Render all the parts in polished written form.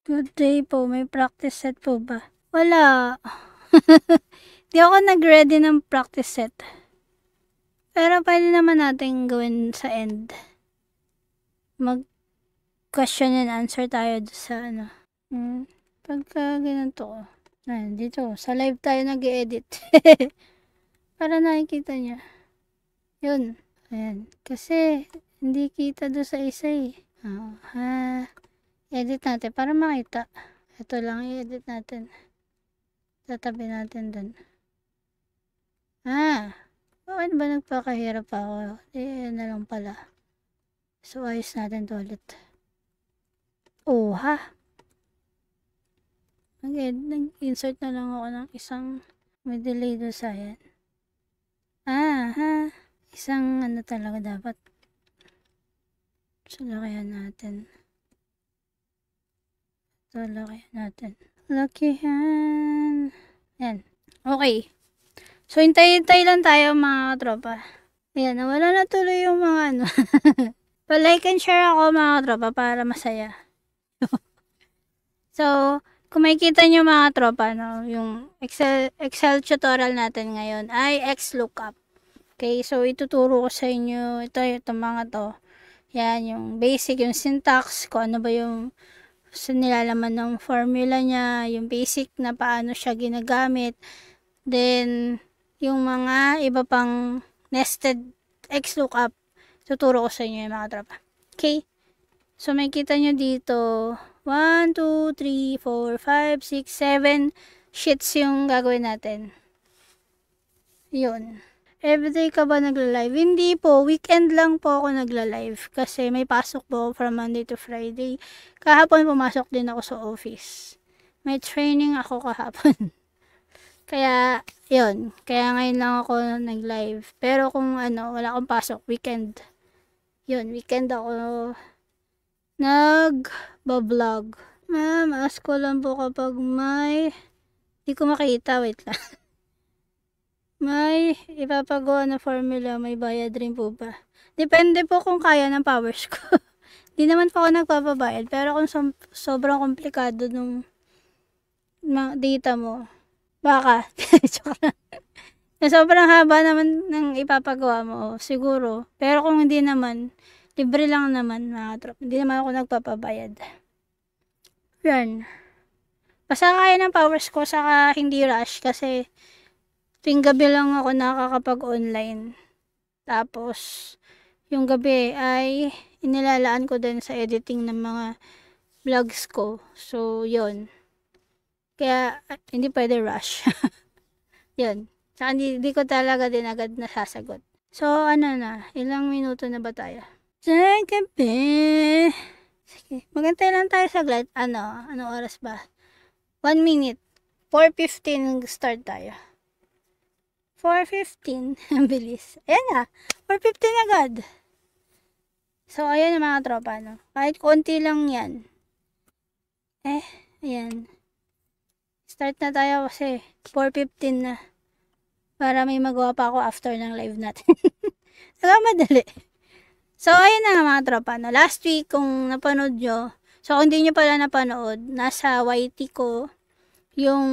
Good day po. May practice set po ba? Wala. Di ako nag-ready ng practice set. Pero pwede naman natin gawin sa end. Mag-question and answer tayo sa ano. Pagka ganito ko. Dito. Sa live tayo nag-edit. Para nakikita niya. Yun. Ayan. Kasi hindi kita doon sa isa eh. Edit natin para makita. Ito lang i-edit natin. Tatabi natin dun. Bakit ba nagpakahirap ako? Na lang pala. So, ayos natin to ulit. Nag-insert na lang ako ng isang may delay doon sa yan. Isang ano talaga dapat. So, lakayan natin. Lakihan. Yan. Okay. So, hintay-hintay lang tayo mga tropa. Ayan, nawala na tuloy yung mga ano. Pa-like and share ako mga tropa para masaya. So, kung makikita nyo mga tropa, no, yung Excel tutorial natin ngayon ay XLOOKUP. Okay, so ituturo ko sa inyo itong mga to. Yan, yung basic, yung syntax, kung ano ba yung nilalaman ng formula niya, yung basic na paano siya ginagamit. Then, yung mga iba pang nested XLOOKUP, tuturo ko sa inyo yung mga tropa. Okay? So, makikita nyo dito, 1, 2, 3, 4, 5, 6, 7 sheets yung gagawin natin. Yun. Everyday ka ba nagla-live? Hindi po. Weekend lang po ako nagla-live. Kasi may pasok po from Monday to Friday. Kahapon pumasok din ako sa office. May training ako kahapon. Kaya, yun. Kaya ngayon lang ako nag-live. Pero kung ano, wala akong pasok, weekend. Yun, weekend ako nag-vlog. Ma'am, ask ko lang po kapag may... Di ko makita, wait lang. May ipapagawa na formula, may bayad rin po ba? Depende po kung kaya ng powers ko. Di naman po ako nagpapabayad. Pero kung sobrang komplikado nung data mo, baka. Sobrang haba naman ng ipapagawa mo, siguro. Pero kung hindi naman, libre lang naman mga trop. Hindi naman ako nagpapabayad. Yan. Basta kaya ng powers ko, saka hindi rush kasi tuwing gabi lang ako nakakapag-online. Tapos, yung gabi ay inilalaan ko din sa editing ng mga vlogs ko. So, yun. Kaya, hindi pwede rush. Yun. Saka hindi ko talaga din agad nasasagot. So, ano na? Ilang minuto na ba tayo? Sa gabi. Sige. Magantay lang tayo saglit. Anong oras ba? 1 minute. 4:15 start tayo. 4:15. Ang bilis. Ayan na. 4:15 agad. So, ayan na mga tropa, no? Kahit konti lang yan. Ayan. Start na tayo kasi 4:15 na. Para may magawa pa ako after ng live natin. Saka madali. So, ayan na mga tropa, no? Last week, kung napanood nyo, so kung hindi nyo pala napanood, nasa YT ko, yung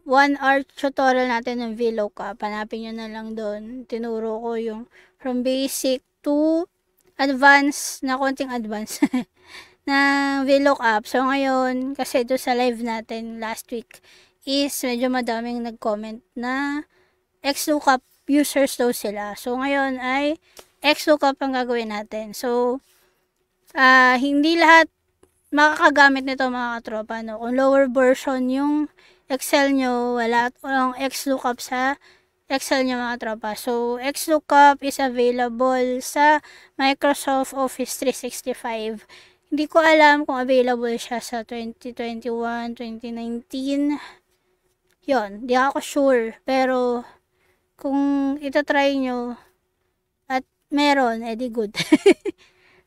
1 hour tutorial natin ng VLOOKUP. Hanapin nyo na lang doon. Tinuro ko yung from basic to advanced, na konting advanced, na VLOOKUP. So, ngayon, kasi doon sa live natin last week, is medyo madaming nag-comment na XLOOKUP users daw sila. So, ngayon ay XLOOKUP ang gagawin natin. So, hindi lahat makakagamit nito mga katropa, no? Kung lower version yung Excel nyo, walang XLOOKUP sa Excel nyo mga tropa. So, XLOOKUP is available sa Microsoft Office 365. Hindi ko alam kung available siya sa 2021, 2019. Yun, di ako sure. Pero, kung itatry nyo at meron, edi good.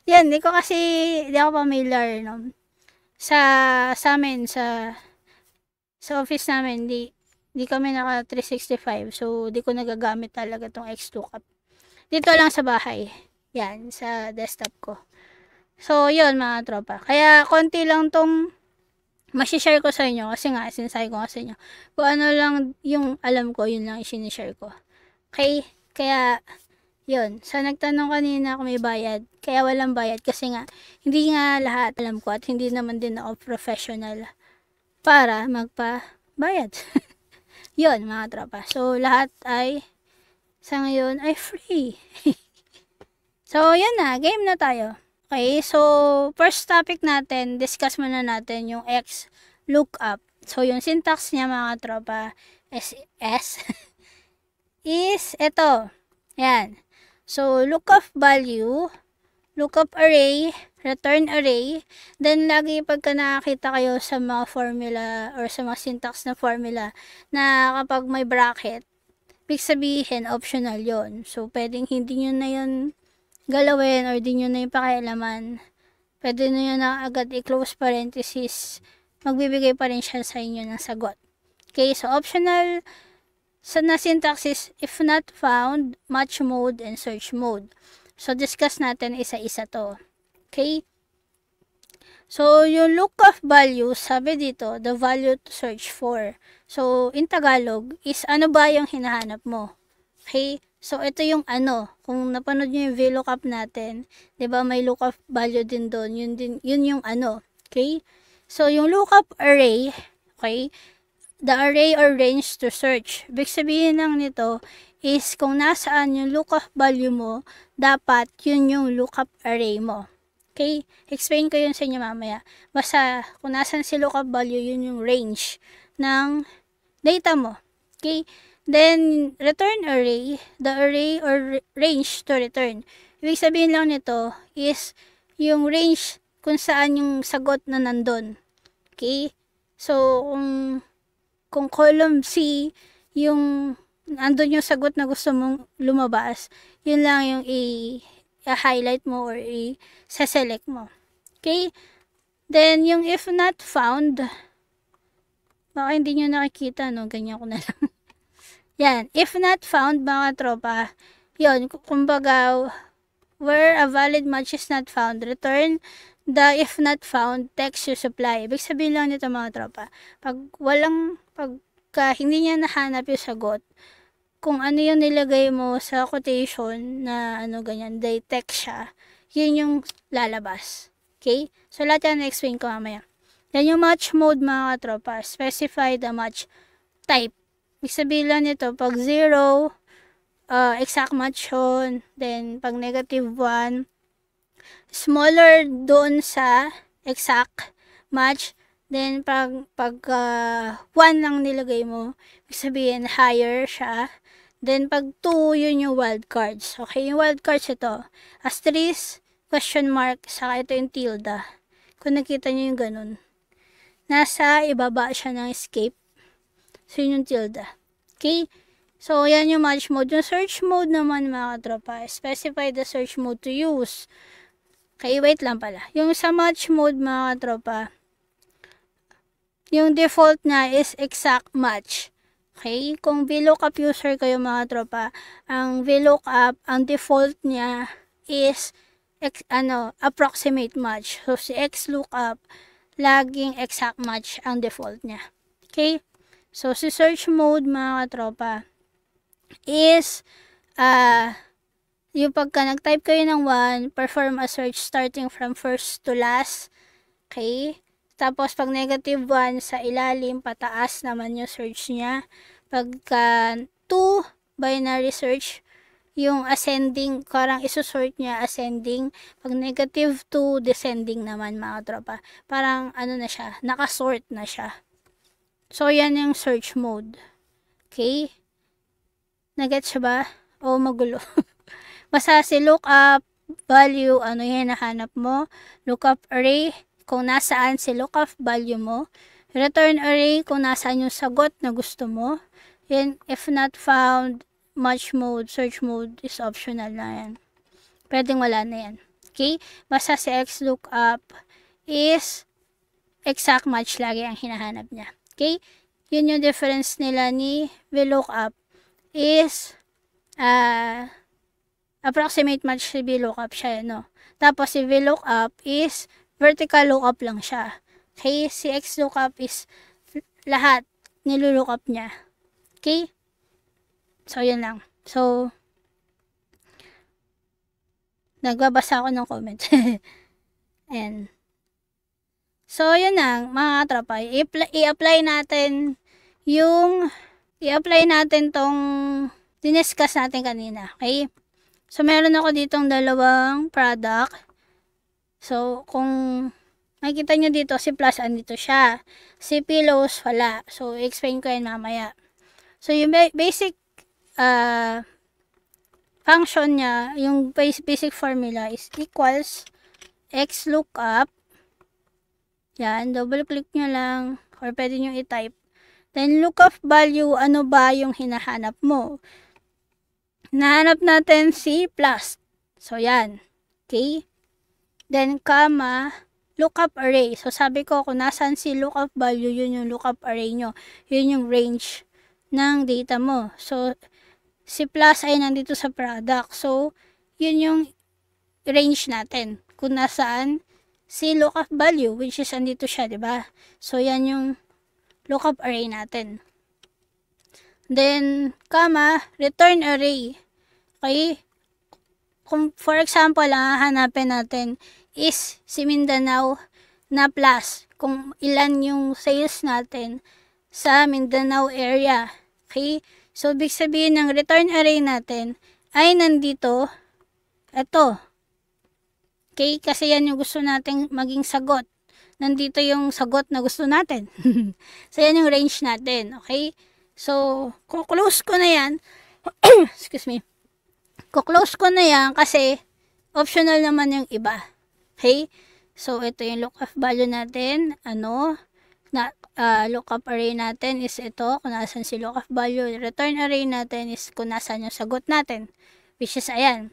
Yan, di ako familiar, no? Sa amin, sa office namin, di kami naka 365. So, di ko nagagamit talaga tong XLOOKUP. Dito lang sa bahay. Yan, sa desktop ko. So, yun mga tropa. Kaya, konti lang tong share ko sa inyo kasi nga, sinasabi ko nga sa inyo. Kung ano lang yung alam ko, yun lang i-share ko. Okay? Kaya, yun. So, nagtanong kanina kung may bayad. Kaya walang bayad kasi nga, hindi nga lahat alam ko at hindi naman din ako professional para magpa-bayad. Yun, mga tropa. So, lahat ay, sa ngayon, ay free. So, yun na. Game na tayo. Okay, so, first topic natin, discuss muna natin yung X lookup. So, yung syntax niya, mga tropa, S is ito. Yan. So, lookup value, lookup array, return array. Then, lagi pagka nakakita kayo sa mga formula or sa mga syntax na formula na kapag may bracket, ibig sabihin, optional yon. So, pwedeng hindi nyo na yun galawin or di nyo na yung pakialaman. Pwede nyo na agad i-close parenthesis. Magbibigay pa rin siya sa inyo ng sagot. Okay, so optional na syntax is if not found, match mode, and search mode. So, discuss natin isa-isa to. Okay? So, yung lookup value, sabi dito, the value to search for. So, in Tagalog, is ano ba yung hinahanap mo? Okay? So, ito yung ano, kung napanood nyo yung VLOOKUP natin, 'di ba may lookup value din doon, yun yung ano, okay? So, yung lookup array, okay, the array or range to search. Ibig sabihin lang nito is kung nasaan yung lookup value mo, dapat yun yung lookup array mo. Okay? Explain ko yun sa inyo mamaya. Basta, kung nasaan si lookup value, yun yung range ng data mo. Okay? Then, return array, the array or range to return. Ibig sabihin lang nito is yung range kung saan yung sagot na nandun. Okay? So, kung column C, yung nandun yung sagot na gusto mong lumabas, yun lang yung i-highlight mo or i-select mo. Okay? Then, yung if not found, baka hindi nyo nakikita, no? Ganyan ko na lang. Yan. If not found, mga tropa, yun, kumbaga, where a valid match is not found, return the if not found text you supply. Ibig sabihin lang nito, mga tropa, pagka hindi niya nahanap yung sagot, kung ano yung nilagay mo sa quotation na ano ganyan, they text siya, yun yung lalabas. Okay? So, lahat yan na-explain ko mamaya. Then, yung match mode, mga tropa, specify the match type. Ibig sabihin lang nito, pag 0, exact match yun. Then, pag -1, smaller doon sa exact match. Then, pag 1 lang nilagay mo, ibig sabihin, higher siya. Then, pag 2, yun yung wildcards. Okay, yung wildcards ito. Asterisk, question mark, saka ito yung tilde. Kung nakita nyo yung ganun. Nasa ibaba siya ng escape. So, yun yung tilde. Okay? So, yan yung match mode. Yung search mode naman, mga tropa, specify the search mode to use. Okay, wait lang pala. Yung sa match mode, mga tropa, yung default na is exact match. Okay? Kung VLOOKUP user kayo, mga tropa, ang VLOOKUP, ang default niya is approximate match. So, si XLOOKUP, laging exact match ang default niya. Okay? So, si search mode, mga tropa, is, yung pagka nag-type kayo ng 1, perform a search starting from first to last. Okay? Tapos, pag -1, sa ilalim, pataas naman yung search niya. Pagka 2, binary search, yung ascending, parang isusort niya ascending. Pag -2, descending naman, mga tropa. Parang, ano na siya, nakasort na siya. So, yan yung search mode. Okay? Nagets siya ba? O magulo? Basta si lookup value, ano yung hinahanap mo. Lookup array, kung nasaan si lookup value mo. Return array, kung nasaan yung sagot na gusto mo. Yan, if not found, match mode, search mode is optional na yan. Pwedeng wala na yan. Okay? Basta si XLOOKUP is exact match lagi ang hinahanap niya. Okay? Yun yung difference nila ni VLOOKUP is approximate match si VLOOKUP siya, no? Tapos si VLOOKUP is vertical lookup lang siya. Okay? Si XLOOKUP is lahat nilulookup niya. Okay? So, yun lang. So, nagbabasa ako ng comment. Ayan. So, yun lang, mga katropa. I-apply natin tong diniscuss natin kanina. Okay? So, meron ako ditong dalawang product. So, kung makikita nyo dito, si plus, andito siya. Si pillows, wala. So, explain ko yan mamaya. So, yung basic function niya, yung basic formula is equals XLOOKUP. Yan, double click nyo lang or pwede nyo i-type. Then, lookup value, ano ba yung hinahanap mo? Hinahanap natin si plus. So, yan. Okay? Then, comma, lookup array. So, sabi ko, kung nasan si lookup value, yun yung lookup array nyo. Yun yung range ng data mo. So, si plus ay nandito sa product. So, yun yung range natin. Kung nasaan si lookup value, which is andito siya, diba? So, yan yung lookup array natin. Then, comma, return array. Okay? Kung, for example, ang hahanapin natin is si Mindanao na plus. Kung ilan yung sales natin sa Mindanao area. Okay? So, ibig sabihin ng return array natin ay nandito, ito. Okay? Kasi yan yung gusto nating maging sagot. Nandito yung sagot na gusto natin. So, yan yung range natin. Okay? So, kuklose ko na yan. Excuse me. Kuklose ko na yan kasi optional naman yung iba. Okay? So, ito yung lookup value natin. Lookup array natin is ito, kung nasan si lookup value. Return array natin is kung nasan yung sagot natin, which is ayan.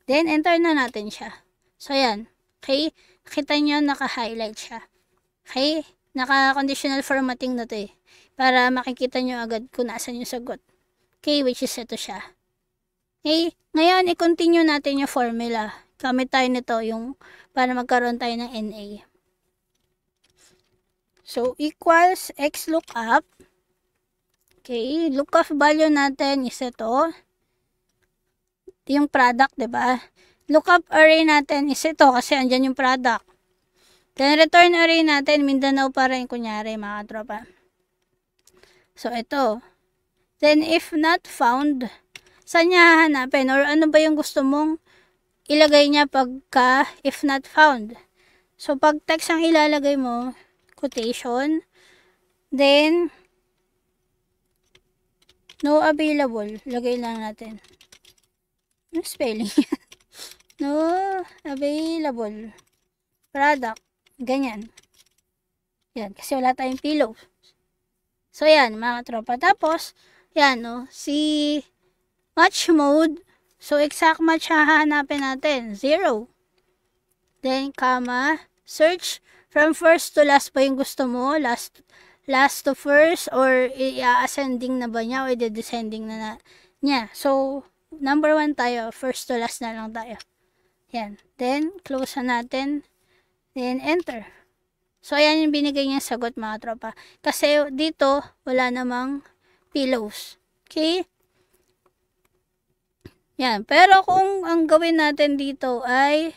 Then, enter na natin siya. So, ayan. Okay? Kita nyo, naka-highlight siya. Okay? Naka-conditional formatting na to eh. Para makikita nyo agad kung nasan yung sagot. Okay? Which is ito siya. Okay? Ngayon, i-continue natin yung formula. Gamit tayo nito yung para magkaroon tayo ng NA. So, equals XLOOKUP. Okay, lookup value natin is ito. Yung product, diba? Lookup array natin is ito kasi andyan yung product. Then, return array natin, Mindanao pa rin, kunyari, mga tropa. So, ito. Then, if not found, saan niya hahanapin? Or ano ba yung gusto mong ilagay niya pagka if not found? So, pag text ang ilalagay mo, quotation, then, no available. Lagay lang natin. Ano spelling? No available. Product. Ganyan. Yan. Kasi wala tayong pillow. So, yan, mga tropa. Tapos, yan, no, si match mode. So, exact match hahanapin natin. 0. Then, comma, search from first to last pa yung gusto mo. Last to first, or i-ascending na ba niya, o i-descending na niya. So, number 1 tayo. First to last na lang tayo. Yan. Then, close na natin. Then, enter. So, ayan yung binigay niya sagot, mga tropa. Kasi, dito, wala namang pillows. Okay? Yan. Pero, kung ang gawin natin dito ay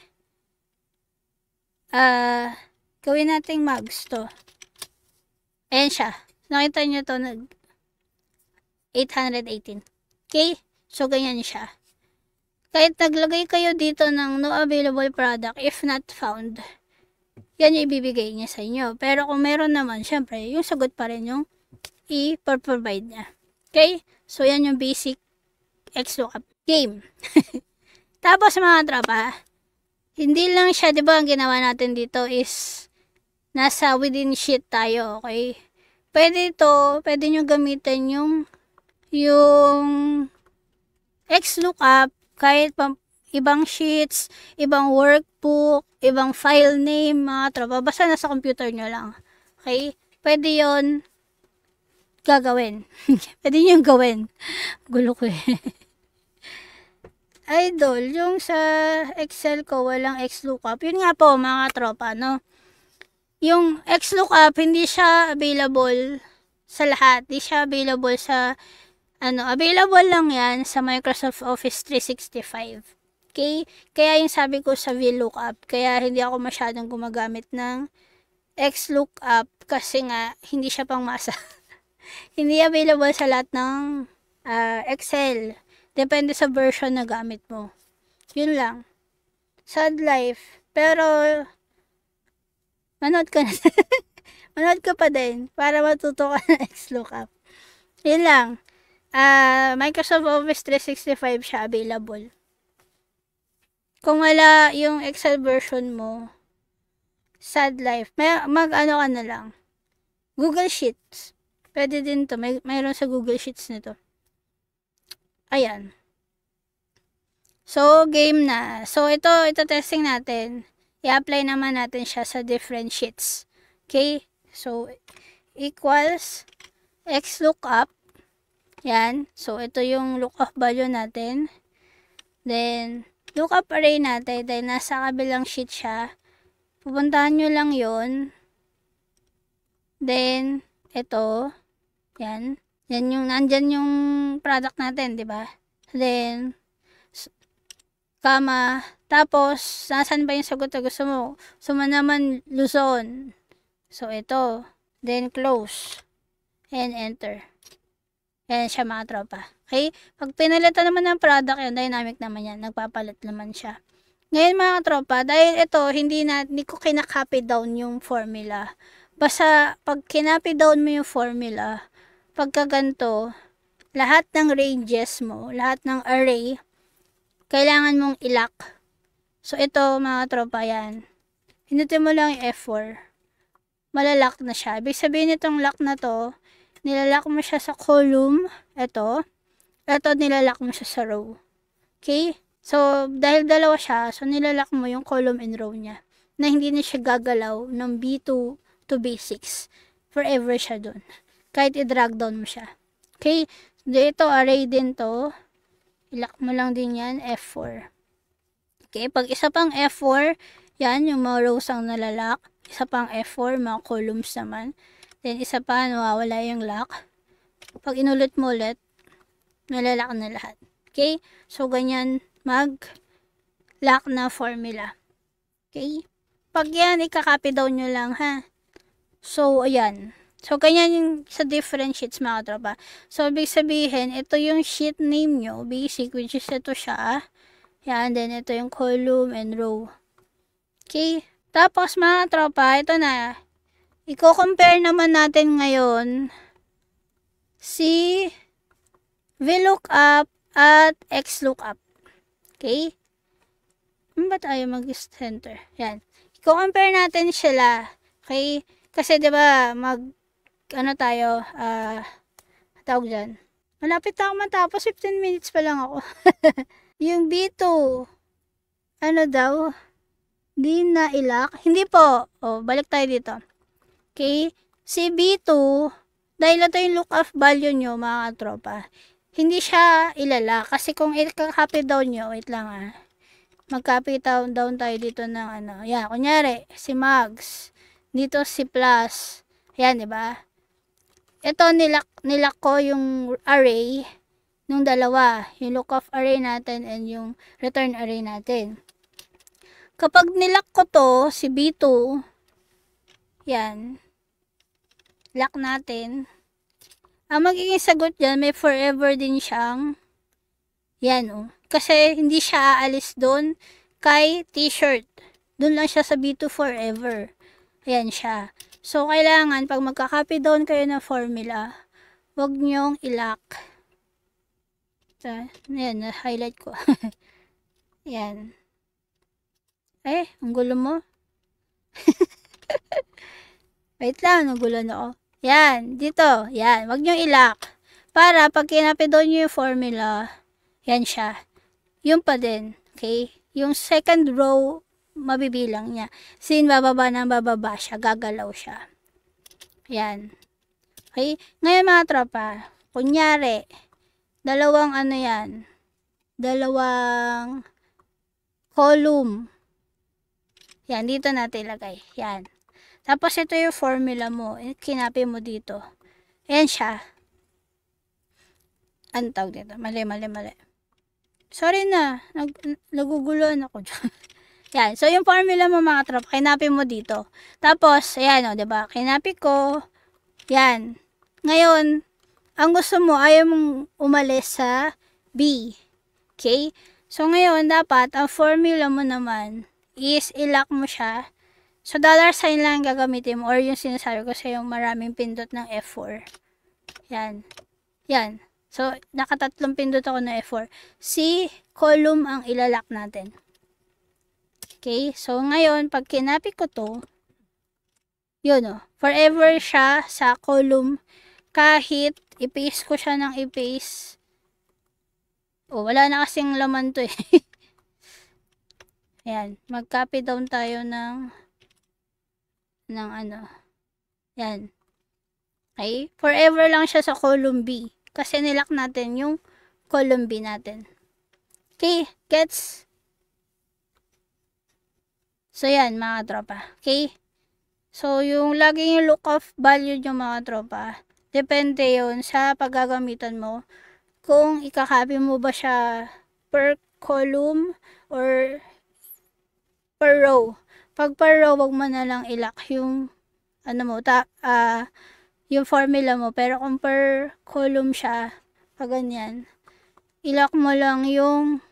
gawin nating mags to. Ayan siya. Nakita nyo to, 818. Okay? So, ganyan siya. Kahit naglagay kayo dito ng no available product if not found, yan yung ibibigay niya sa inyo. Pero kung meron naman, syempre, yung sagot pa rin yung i-provide niya. Okay? So, yan yung basic XLOOKUP game. Tapos, mga tropa, hindi lang siya, di ba, ang ginawa natin dito is nasa within sheet tayo, okay? Pwede ito, pwede nyo gamitin yung XLOOKUP kahit ibang sheets, ibang workbook, ibang file name, mga tropa. Basta nasa computer nyo lang. Okay? Pwede yon gagawin. Pwede nyo gawin. Gulo ko eh. Idol, yung sa Excel ko walang XLOOKUP. Yun nga po mga tropa, no? Yung XLOOKUP, hindi siya available sa lahat. Hindi siya available sa, available lang yan sa Microsoft Office 365. Okay? Kaya yung sabi ko sa VLOOKUP, kaya hindi ako masyadong gumagamit ng XLOOKUP kasi nga, hindi siya pangmasa. Hindi available sa lahat ng Excel. Depende sa version na gamit mo. Yun lang. Sad life. Pero, manood ka na. Manood ka pa din para matuto ka ng XLOOKUP. Yun lang. Microsoft Office 365 siya available. Kung wala yung Excel version mo, sad life. Mag-ano ka na lang. Google Sheets. Pwede din to. Mayroon sa Google Sheets nito. Ayan. So, game na. So, ito testing natin. I-apply naman natin siya sa different sheets. Okay? So, equals XLOOKUP. Yan. So, ito yung lookup value natin. Then, lookup array natin. Dahil nasa kabilang sheet siya. Pupuntahan nyo lang yon. Then, ito. Yan. Yan yung, nandyan yung product natin, di ba? Then, comma. Tapos, nasan ba yung sagot na gusto mo? Gusto mo naman Luzon. So, ito. Then, close. And enter. Yan siya mga tropa. Okay? Pag pinalitan naman ng product, yun, dynamic naman yan. Nagpapalit naman siya. Ngayon mga tropa, dahil ito, hindi ko kinakopy down yung formula. Basta, pag kinopy down mo yung formula, pagka ganito, lahat ng ranges mo, lahat ng array, kailangan mong ilock. So, ito mga tropa yan. Pinutin mo lang yung F4. Malalock na siya. Ibig sabihin itong lock na to, nilalock mo siya sa column. Ito. Ito, nilalock mo siya sa row. Okay? So, dahil dalawa siya, so nilalock mo yung column and row niya. Na hindi na siya gagalaw ng B2 to B6. Forever siya dun. Kahit i-drag down mo siya. Okay? Dito, array din to. Ilock mo lang din yan, F4. Okay? Pag isa pang F4, yan, yung mga rows ang nalalak. Isa pang F4, mga columns naman. Then, isa pa, nawawala yung lock. Pag inulit mo ulit, nalalak na lahat. Okay? So, ganyan mag-lock na formula. Okay? Pag yan, ikakopy down nyo lang, ha? So, ayan. So, ganyan yung sa different sheets, mga tropa. So, ibig sabihin, ito yung sheet name nyo, basic, which is ito siya. Yan, then ito yung column and row. Okay? Tapos, mga tropa, ito na. I-compare naman natin ngayon si VLOOKUP at XLOOKUP. Okay? Ba tayo mag-center? Yan. I-compare natin sila. Okay? Kasi, di ba, tawag dyan. Malapit na ako matapos, 15 minutes pa lang ako. Yung B2, di na ilock. Hindi po. Balik tayo dito. Okay? Si B2, dahil ito yung lookup value nyo, mga tropa, hindi siya ilala. Kasi kung i-copy down nyo, wait lang mag-copy down tayo dito ng yan, kunyari, si Mags. Dito si Plus. Yan, diba? Ito, nilak ko yung array nung dalawa. Yung lookup array natin and yung return array natin. Kapag nilak ko to, si B2, yan, lock natin. Ang magiging sagot dyan, may forever din siyang, yan kasi hindi siya aalis doon kay t-shirt. Doon lang siya sa B2 forever. Ayan siya. So, kailangan, pag magka-copy down kayo ng formula, huwag nyong ilock. Ayan, na-highlight ko. Ayan. Ang gulo mo. Wait lang, nagulo na ako. Yan, dito. Yan, huwag nyong ilock. Para, pag kinapit down nyo yung formula, yan siya. Yung pa din. Okay? Yung second row, mabibilang niya. Sin, bababa siya. Gagalaw siya. Yan. Okay? Ngayon mga tropa, kunyari, dalawang yan. dalawang column. Yan, dito natin ilagay. Yan. Tapos, ito yung formula mo. Kinapin mo dito. Ayan siya. Ang tawag dito. Mali. Sorry na. Naguguluhan ako dyan. Yan. So, yung formula mo mga tropa, kinapin mo dito. Tapos, ayan o, diba? Kinapin ko. Yan. Ngayon, ang gusto mo, ayaw mong umalis sa B. Okay? So, ngayon, dapat, ang formula mo naman is ilock mo siya. So, dollar sign lang gagamitin mo or yung sinasabi ko sa yung maraming pindot ng F4. Yan. Yan. So, nakatatlong pindot ako ng F4. C, column ang ilalock natin. Okay? So, ngayon, pag kinapit ko to, yun o. Forever siya sa column. Kahit i-paste ko siya ng i-paste. Oh, wala na kasing laman to eh. Ayan. Mag-copy down tayo ng ano. Yan. Okay? Forever lang siya sa column B. Kasi nilock natin yung column B natin. Okay? Gets? So, yan mga tropa. Okay? So, yung laging yung lookup value nyo mga tropa, depende yun sa paggagamitan mo. Kung ikakopy mo ba siya per column or per row. Pag per row, wag mo na lang ilock yung ano mo, yung formula mo. Pero kung per column siya, pag ganyan, ilock mo lang yung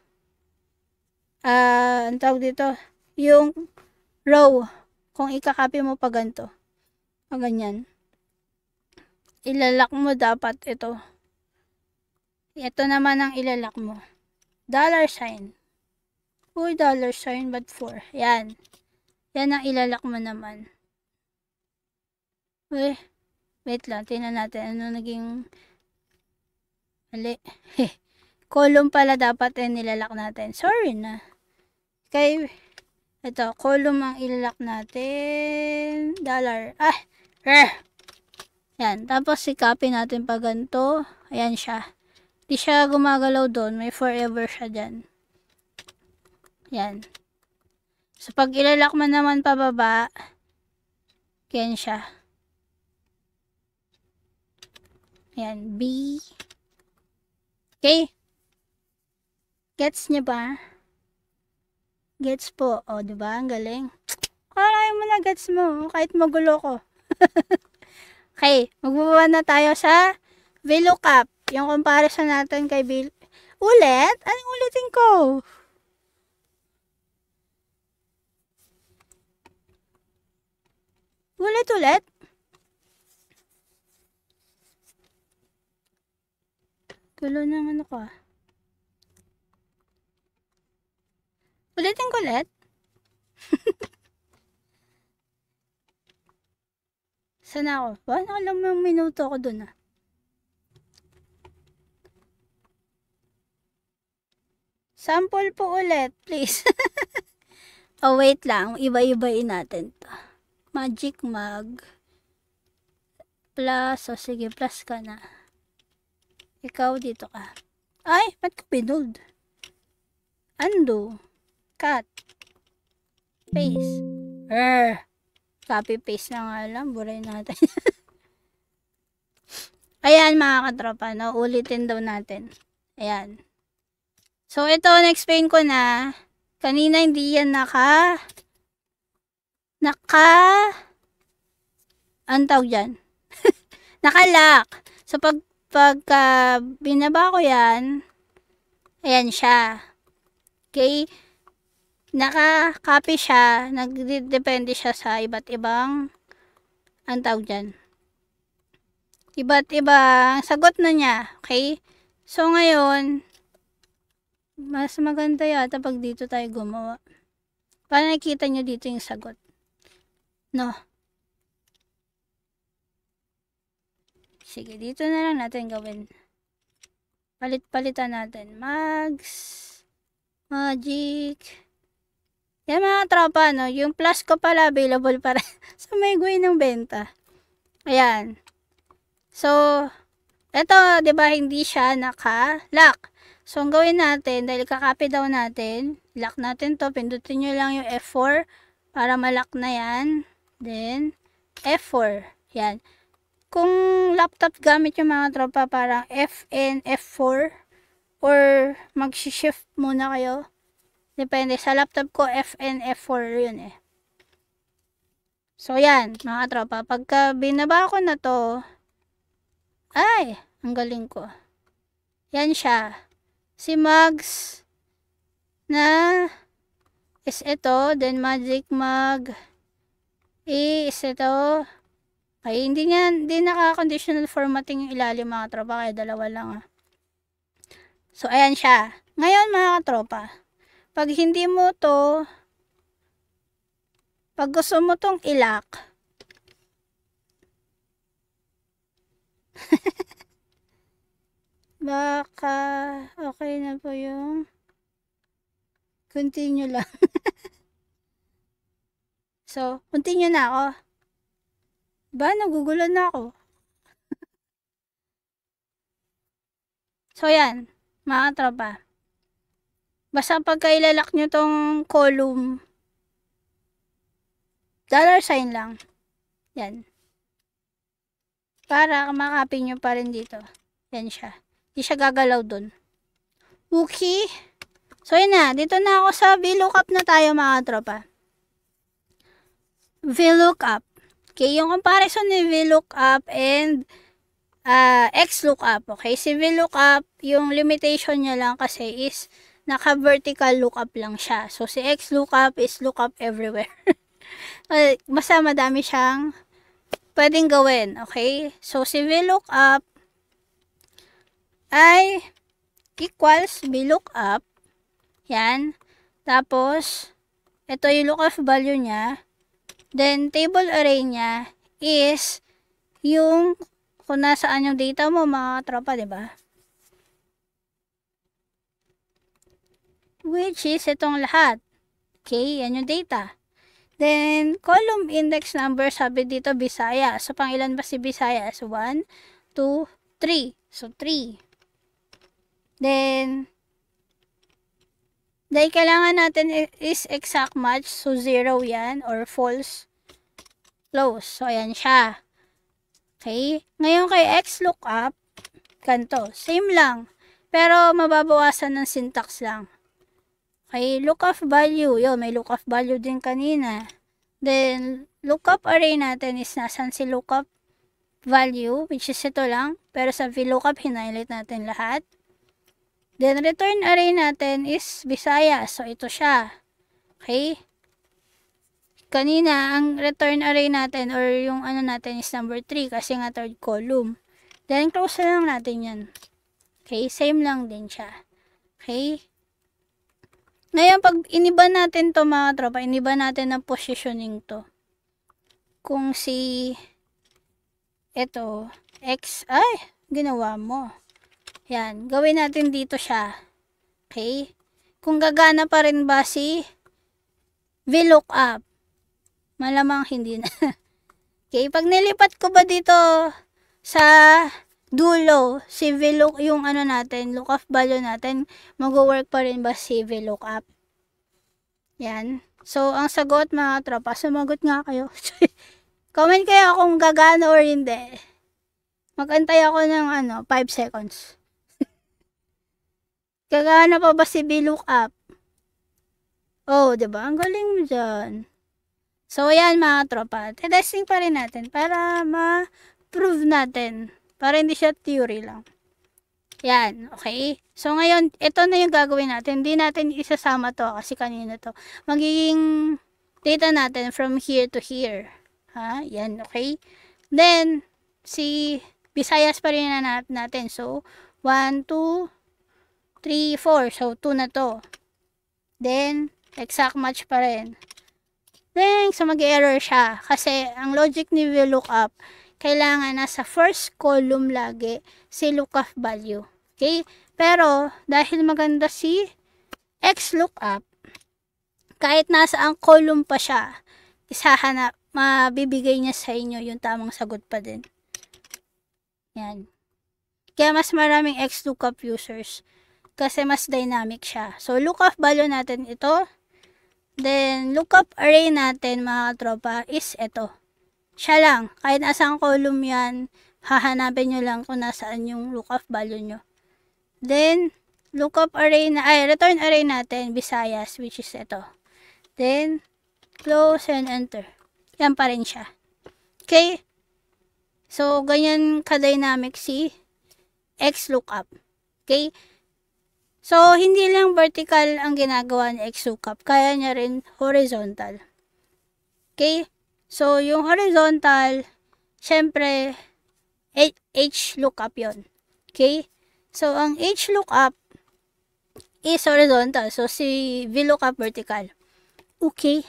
ang tawag dito, yung row. Kung ikakopy mo pa ganito. Pag ganyan. Ilalock mo dapat ito. Ito naman ang ilalock mo. Dollar sign. Uy, dollar sign, but 4. Yan. Yan ang ilalock mo naman. Uy, wait lang. Tingnan natin ano naging mali. Column pala dapat yung nilalock natin. Sorry na. Okay. Ito, column ang ilalock natin. Dollar. Yan. Tapos, i-copy natin pa ganito. Ayan siya. Di siya gumagalaw doon. May forever siya dyan. Yan. So, pag ilalock mo naman pababa, yan siya. Yan. B. Okay. Gets nyo ba? Gets po. O, diba? Ang galing. Kaya mo na gets mo. Kahit magulo ko. Okay. Magbaba na tayo sa VLOOKUP. Yung comparison natin kay Ulit? Anong ulitin ko? Ulit? Gulo ng ano ko. Ulitin ko ulit? Sana ako? Ba, nakalam mo yung minuto ko dun ah. Sample po ulit, please. Oh, wait lang. Iba-ibain natin to. Magic Mag. Plus. O, sige, plus ka na. Ikaw, dito ka. Ay, ba't ko pinold? Undo. Cut. Paste. Copy paste na nga lang. Buray natin. Ayan, mga katropa. No? Ulitin daw natin. Ayan. So, ito, na-explain ko na. Kanina, hindi yan ang tawag dyan? Nakalock. So, pagka binaba ko yan, ayan siya. Okay? Naka-copy siya. Nagdepende siya sa iba't ibang ang tawag dyan. Iba't ibang sagot na niya. Okay? So, ngayon, mas maganda yata pag dito tayo gumawa. Para nakikita nyo dito yung sagot. No? Sige, dito na lang natin gawin. Palit-palitan natin. Magic. Yan mga tropa, no? Yung plus ko pala available para sa may guwi ng benta. Ayan. So, eto, 'di ba hindi siya naka-lock. So, ang gawin natin, dahil kakopy daw natin, lock natin to, pindutin nyo lang yung F4 para malock na yan. Then, F4. Yan. Kung laptop gamit yung mga tropa, parang FN, F4, or mag-shift muna kayo. Depende. Sa laptop ko, FN, F4 yun eh. So, yan, mga tropa. Pagka binaba ko na to, ay, ang galing ko. Yan siya. Si Mags na is ito. Then, Magic Mag is ito. Okay, hindi naka-conditional formatting yung ilalim, mga tropa. Kaya dalawa lang ah. So, ayan siya. Ngayon, mga tropa, pag hindi mo to, pag gusto mo tong ilock, baka okay na po yung continue lang. So, continue na ako. Ba, nagugulan na ako. So, yan, mga tropa. Basta pagka ilalak nyo tong column, $sign lang. Yan. Para makapin nyo pa rin dito. Yan siya. Hindi siya gagalaw dun. Okay. So, yun na. Dito na ako sa VLOOKUP na tayo, mga tropa. VLOOKUP. Okay, yung comparison ni VLOOKUP and XLOOKUP. Okay, si VLOOKUP, yung limitation niya lang kasi is naka-vertical lookup lang siya. So, si XLOOKUP is lookup everywhere. Basta madami siyang pwedeng gawin. Okay, so si VLOOKUP ay equals VLOOKUP. Yan. Tapos, ito yung lookup value niya. Then, table array niya is yung kung nasaan yung data mo, mga tropa, diba? Which is itong lahat. Okay, yan yung data. Then, column index number, sabi dito, Bisaya. So, pang ilan ba si Bisaya? So, 1, 2, 3. So, 3. Then, dahil kailangan natin is exact match. So, 0 yan or false. Close. So, ayan siya. Okay. Ngayon kay XLOOKUP, ganito. Same lang. Pero, mababawasan ng syntax lang. Okay. Lookup value. Yun, may lookup value din kanina. Then, lookup array natin is nasan si lookup value, which is ito lang. Pero sa VLOOKUP, hinighlight natin lahat. Then, return array natin is Bisaya. So, ito siya. Okay? Kanina, ang return array natin or yung ano natin is number 3 kasi nga third column. Then, close na lang natin yan. Okay? Same lang din siya. Okay? Ngayon, pag iniba natin to mga tropa, iniba natin ang positioning to. Kung si ito, X, ay, ginawa mo. Yan, gawin natin dito siya. Okay? Kung gagana pa rin ba si VLOOKUP? Malamang hindi na. Okay, pag nilipat ko ba dito sa dulo, si VLOOK, yung ano natin, lookup value natin, mag-work pa rin ba si VLOOKUP? Yan. So, ang sagot mga tropa, sumagot nga kayo. Comment kayo kung gagana or hindi. Mag-antay ako ng 5 seconds. Gagana pa ba si VLOOKUP? Oh, diba? Ang galing mo dyan. So, yan mga tropa. Testing pa rin natin para ma-prove natin. Para hindi siya theory lang. Yan. Okay? So, ngayon, ito na yung gagawin natin. Hindi natin isasama to kasi kanina to. Magiging data natin from here to here. Ha? Yan. Okay? Then, si Visayas pa rin na natin. So, 1, 2, 3, 4. So, 2 na to. Then, exact match pa rin. Then, so mag-error siya. Kasi, ang logic ni VLOOKUP, kailangan nasa first column lagi si lookup value. Okay? Pero, dahil maganda si XLOOKUP, kahit nasa ang column pa siya, isahanap, mabibigay niya sa inyo yung tamang sagot pa din. Yan. Kaya mas maraming XLOOKUP users. kasi mas dynamic siya. So, lookup value natin ito. Then, lookup array natin, mga katropa, is ito. Siya lang. Kahit asang column yan, hahanapin nyo lang kung nasaan yung lookup value nyo. Then, lookup array return array natin, Visayas, which is ito. Then, close and enter. Yan pa rin siya. Okay? So, ganyan ka-dynamic si XLOOKUP. Okay? So, hindi lang vertical ang ginagawa ni XLOOKUP. Kaya niya rin horizontal. Okay? So, yung horizontal, syempre, HLOOKUP yon. Okay? So, ang HLOOKUP is horizontal. So, si VLOOKUP vertical. Okay?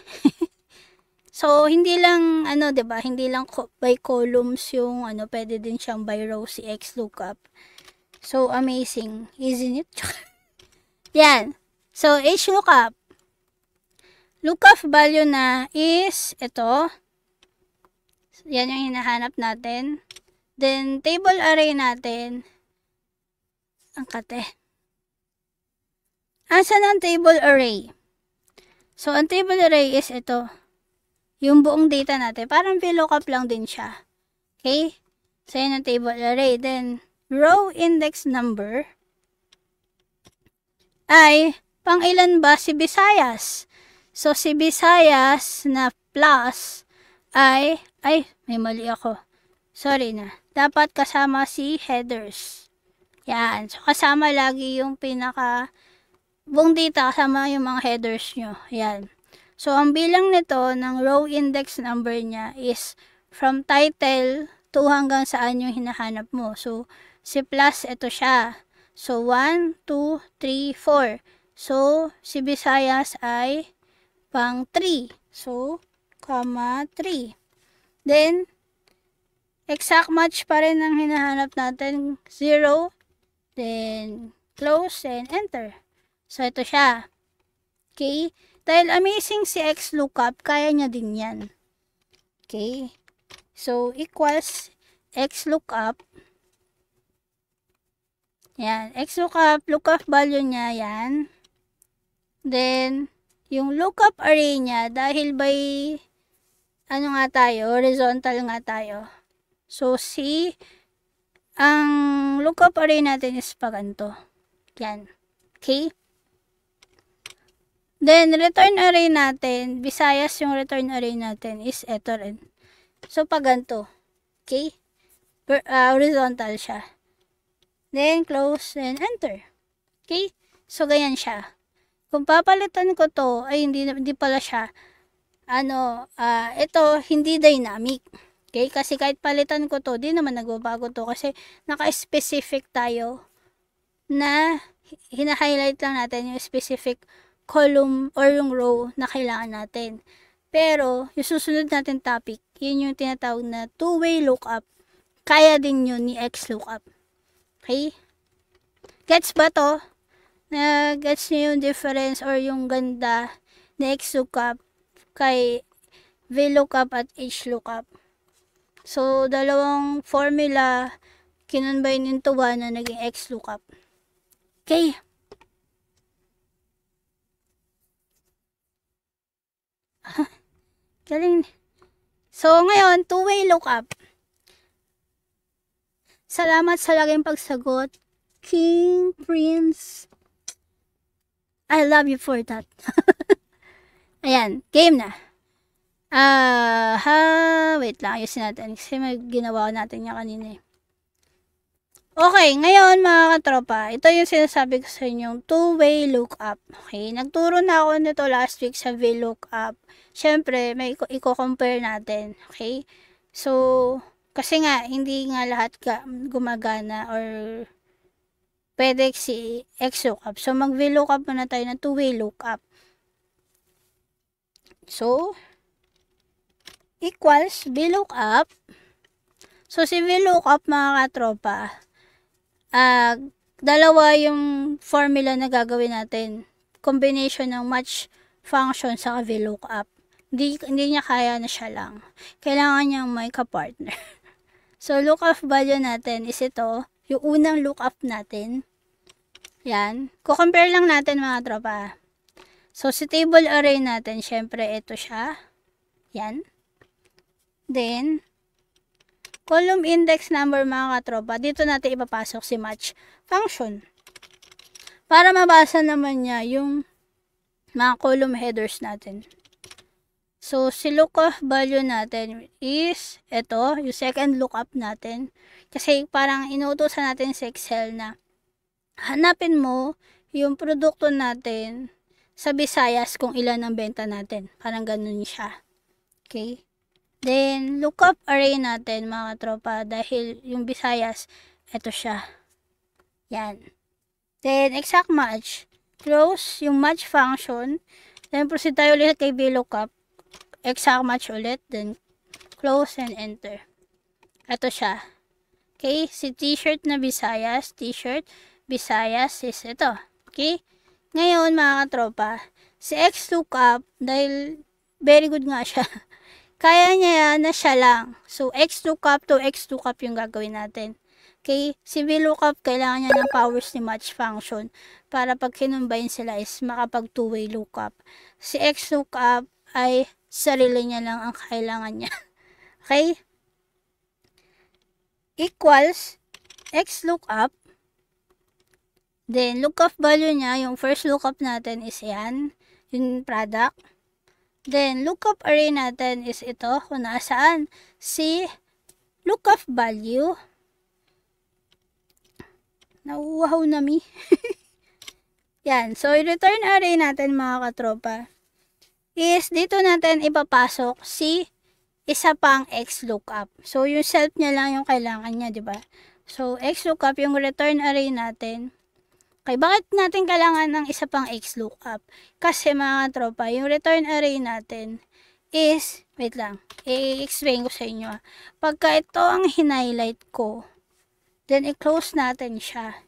So, hindi lang, diba, hindi lang by columns yung, pwede din siyang by rows si XLOOKUP. So, amazing. Isn't it? Yan. So, HLOOKUP. Lookup value na is ito. Yan yung hinahanap natin. Then, table array natin. Ang kate. Asan ang table array? So, ang table array is ito. Yung buong data natin. Parang VLOOKUP lang din siya. Okay? So, yan ang table array. Then, row index number ay pang ilan ba si Visayas? So, si Visayas na plus ay may mali ako. Sorry na. Dapat kasama si headers. Yan. So, kasama lagi yung buong data, kasama yung mga headers nyo. Yan. So, ang bilang nito ng row index number niya is from title to hanggang saan yung hinahanap mo. So, si plus, ito siya. So, 1, 2, 3, 4. So, si Visayas ay pang 3. So, comma 3. Then, exact match pa rin ang hinahanap natin. 0. Then, close and enter. So, ito siya. Okay? Dahil amazing si XLOOKUP, kaya niya din yan. Okay? So, equals XLOOKUP. Yan. XLOOKUP, lookup value niya, yan. Then, yung lookup array niya, dahil by, horizontal nga tayo. So, ang lookup array natin is pa ganito. Yan. Okay? Then, return array natin, Visayas yung return array natin is eto rin. So, pa ganito. Okay? Horizontal siya. Then, close and enter. Okay? So, ganyan siya. Kung papalitan ko to, ay hindi pala siya, ito, hindi dynamic. Okay? Kasi kahit palitan ko to, di naman nagbabago to. Kasi, naka-specific tayo na hina-highlight lang natin yung specific column or yung row na kailangan natin. Pero, yung susunod natin topic, yun yung tinatawag na two-way lookup. Kaya din yun ni XLOOKUP. Okay? Gets ba to? Gets niyo yung difference or yung ganda ni XLOOKUP kay VLOOKUP at HLOOKUP. So, dalawang formula kinonbine into one na naging XLOOKUP. Okay? Galing. So, ngayon, two-way lookup. Salamat sa laging pagsagot, King Prince. I love you for that. Ayan, game na. Wait lang, ayusin natin. Kasi may ginawa natin niya kanina eh. Okay, ngayon mga katropa, ito yung sinasabi ko sa inyong two-way lookup. Okay, nagturo na ako nito last week sa VLOOKUP. Siyempre, may i-compare natin. Okay, so, kasi nga, hindi nga lahat gumagana or pwede si XLOOKUP. So, mag-VLOOKUP muna tayo ng two-way lookup. So, equals VLOOKUP. So, si VLOOKUP mga katropa, dalawa yung formula na gagawin natin. Combination ng match function sa VLOOKUP. Hindi niya kaya na siya lang. Kailangan niyang may ka-partner. So, lookup value natin is ito. Yung unang lookup natin. Yan. Kukompare lang natin mga tropa. So, si table array natin, syempre, ito siya. Yan. Then, column index number mga katropa, dito natin ipapasok si match function. Para mabasa naman niya yung mga column headers natin. So, si lookup value natin is, ito, yung second lookup natin. Kasi parang inuutosan natin sa Excel na hanapin mo yung produkto natin sa Visayas kung ilan ang benta natin. Parang ganun siya. Okay? Then, lookup array natin mga tropa dahil yung Visayas, ito siya. Yan. Then, exact match. Close yung match function. Then, proceed tayo ulit kay VLOOKUP. Exact match ulit. Then, close and enter. Ito siya. Okay? Si t-shirt na Visayas. T-shirt Visayas is ito. Okay? Ngayon, mga katropa, si XLOOKUP, dahil very good nga siya, kaya niya na siya lang. So, XLOOKUP to XLOOKUP yung gagawin natin. Okay? Si VLOOKUP, kailangan niya ng powers ni match function para pag kinumbine sila is makapag two-way lookup. Si XLOOKUP ay sarili niya lang ang kailangan niya. Okay? Equals XLOOKUP. Then, lookup value niya, yung first lookup natin is yan, yung product. Then, lookup array natin is ito, kung nasaan si lookup value. Nauuhaw na mi. Yan, so, return array natin mga katropa is dito natin ipapasok si isa pang XLOOKUP. So, yung self niya lang yung kailangan niya, di ba? So, XLOOKUP, yung return array natin. Okay, bakit natin kailangan ng isa pang XLOOKUP? Kasi mga tropa, yung return array natin is, wait lang, i-explain ko sa inyo. Pagka ito ang highlight ko, then i-close natin siya.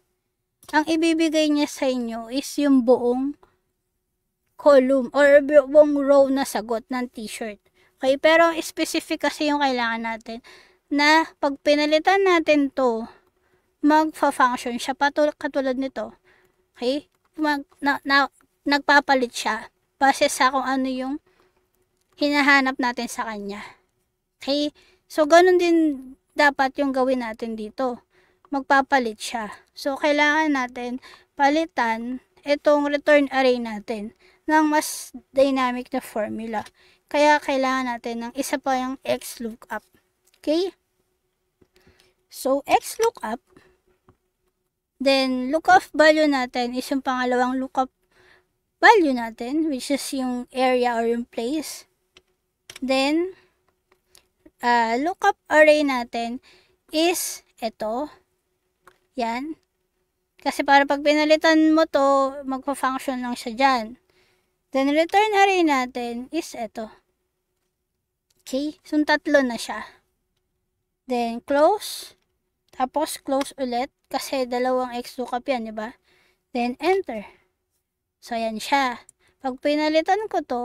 Ang ibibigay niya sa inyo is yung buong column or buong row na sagot ng t-shirt. Okay, pero specific kasi yung kailangan natin na pag pinalitan natin to, magfa-function siya katulad nito. Okay? Nagpapalit siya base sa kung ano yung hinahanap natin sa kanya. Okay? So, ganun din dapat yung gawin natin dito. Magpapalit siya. So, kailangan natin palitan itong return array natin ng mas dynamic na formula. Kaya, kailangan natin ng isa pa yung XLOOKUP. Okay? So, XLOOKUP. Then, lookup value natin is yung pangalawang lookup value natin, which is yung area or yung place. Then, lookup array natin is ito. Yan. Kasi para pag pinalitan mo to, magpa-function lang siya dyan. Then, return array natin is ito. Okay? So, tatlo na siya. Then, close. Tapos, close ulit. Kasi dalawang XLOOKUP yan, diba? Then, enter. So, yan siya. Pag pinalitan ko to,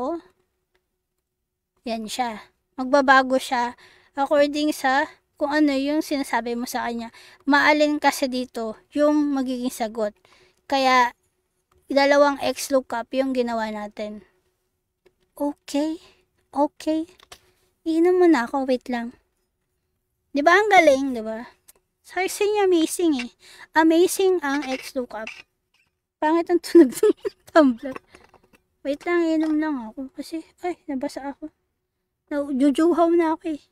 yan siya. Magbabago siya according sa kung ano yung sinasabi mo sa kanya. Maalin kasi dito yung magiging sagot. Kaya, dalawang XLOOKUP yung ginawa natin. Okay. Okay. Iinom muna ako. Wait lang. Diba ang galing, diba? Sabi sa inyo, amazing eh. Amazing ang XLOOKUP. Pangit ang tunog ng tumbler. Wait lang, inom lang ako. Kasi, ay, nabasa ako. Jujuhaw na ako eh.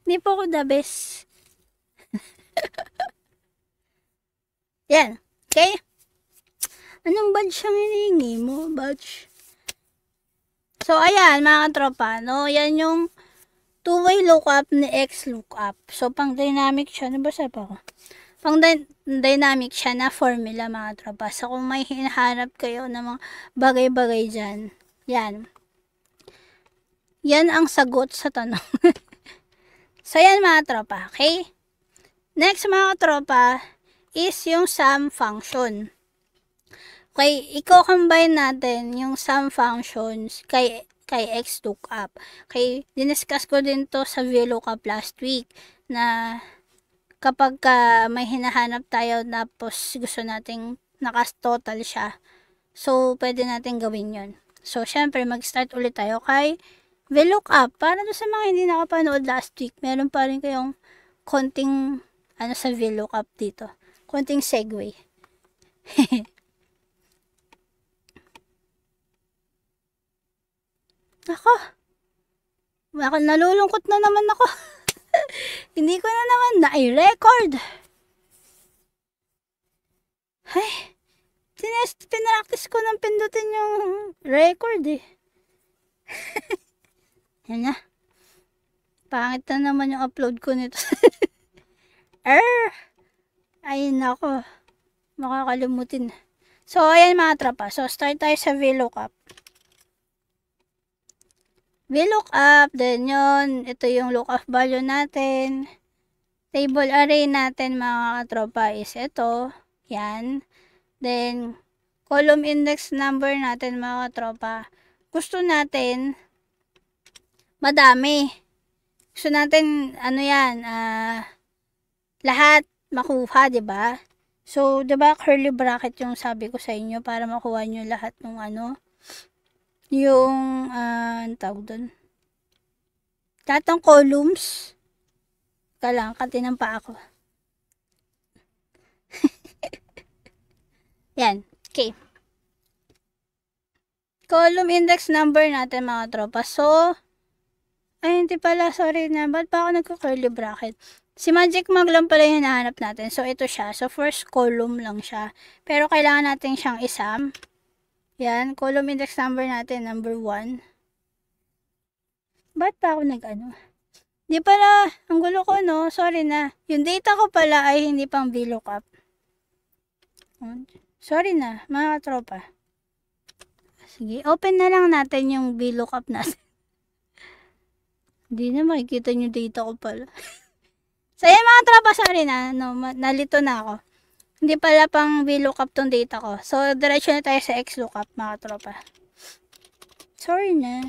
Hindi po ako the best. Yan. Okay? Anong badge ang hinihingi mo? Badge. So, ayan, mga tropa, no? Yan yung two-way lookup ni XLOOKUP. So, pang dynamic siya. Nabasa pa ako. Pang dynamic siya na formula, mga tropa. So, kung may hinahanap kayo ng mga bagay-bagay dyan, yan. Yan ang sagot sa tanong. So, yan, mga tropa. Okay? Next, mga tropa, is yung sum function. kay i-combine natin yung sum functions kay XLOOKUP. Kay diniscuss ko din to sa VLOOKUP last week na kapag may hinahanap tayo tapos gusto nating nakas-total siya. So, pwede natin gawin yon. So, syempre, mag-start ulit tayo kay VLOOKUP. Para doon sa mga hindi nakapanood last week, meron pa rin kayong konting sa VLOOKUP dito. Konting segue. Ako, nalulungkot na naman ako. Hindi ko na naman na-record. Ay, pinractice ko ng pindutin yung record eh. Yan na. Pangit na naman yung upload ko nito. Ay, nako. Makakalimutin. So, ayan mga tropa. So, start tayo sa VLOOKUP. VLOOKUP, then yun, ito yung lookup value natin. Table array natin mga tropa is ito. Yan. Then, column index number natin mga tropa. Gusto natin madami. Gusto natin, lahat makuha, diba? So, diba curly bracket yung sabi ko sa inyo para makuha nyo lahat ng yung, tawag doon. Lahat ng columns. Katinampa ako. Yan. Okay. Column index number natin mga tropa. So, ay hindi pala, sorry na. Ba't pa ako nagko-curly bracket? Si Magic Mag lang pala yung hinahanap natin. So, ito siya. So, first column lang siya. Pero kailangan natin siyang isam. Yan. Column index number natin, number 1. Ba't pa ako Di pala, ang gulo ko, no? Sorry na. Yung data ko pala ay hindi pang VLOOKUP. Sorry na, mga tropa. Sige, open na lang natin yung VLOOKUP natin. Hindi na makikita yung data ko pala. So, yan mga tropa, sorry na. No, nalito na ako. Hindi pala pang VLOOKUP tong data ko. So, diretso na tayo sa XLOOKUP, mga tropa. Sorry na.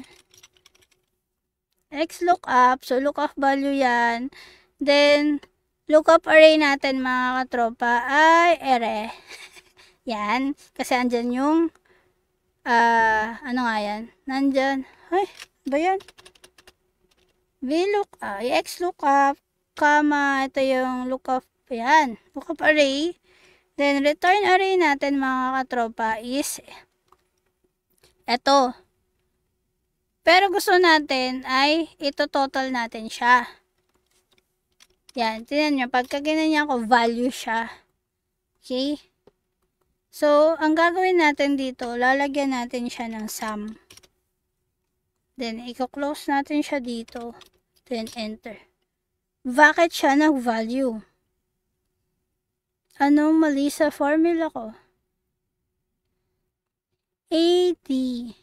XLOOKUP. So, lookup value yan. Then, lookup array natin, mga katropa, ay array. Yan. Kasi andyan yung, ano nga yan? Nandyan. Ay, ba yan? XLOOKUP, comma, ito yung lookup, yan. Lookup array. Then, return array natin, mga katropa, is eto. Pero gusto natin ay ito total natin siya. Yan, tingnan nyo. Pagka ginanyan ko, value siya. Okay? So, ang gagawin natin dito, lalagyan natin siya ng sum. Then, i-close natin siya dito. Then, enter. Bakit siya nag-value? Anong mali sa formula ko? 80.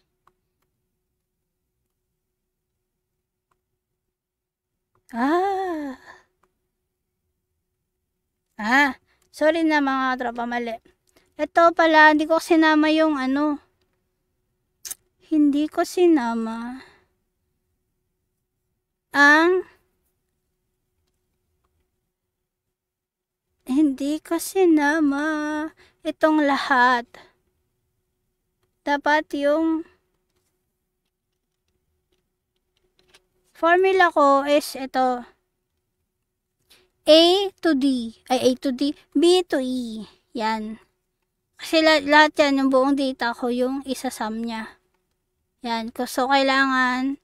Sorry na mga tropa, mali. Ito pala, hindi ko sinama yung hindi ko sinama itong lahat. Dapat yung formula ko is ito. A to D, B to E. Yan. Kasi lahat yan, yung buong data ko, yung isasum niya. Yan. So, kailangan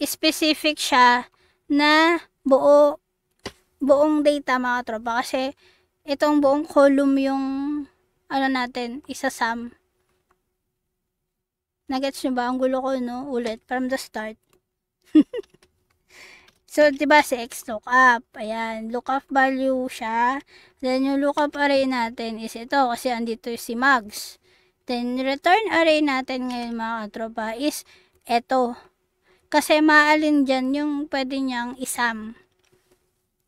specific siya na buong data, mga tropa. Kasi, itong buong column yung, natin, isasum. Nagets nyo ba? Ang gulo ko, no? Ulit, from the start. So, diba si XLOOKUP, ayan, lookup value siya. Then, yung lookup array natin is ito, kasi andito si Mags. Then, return array natin ngayon, mga tropa, is ito. Kasi maalin dyan yung pwede niyang isum.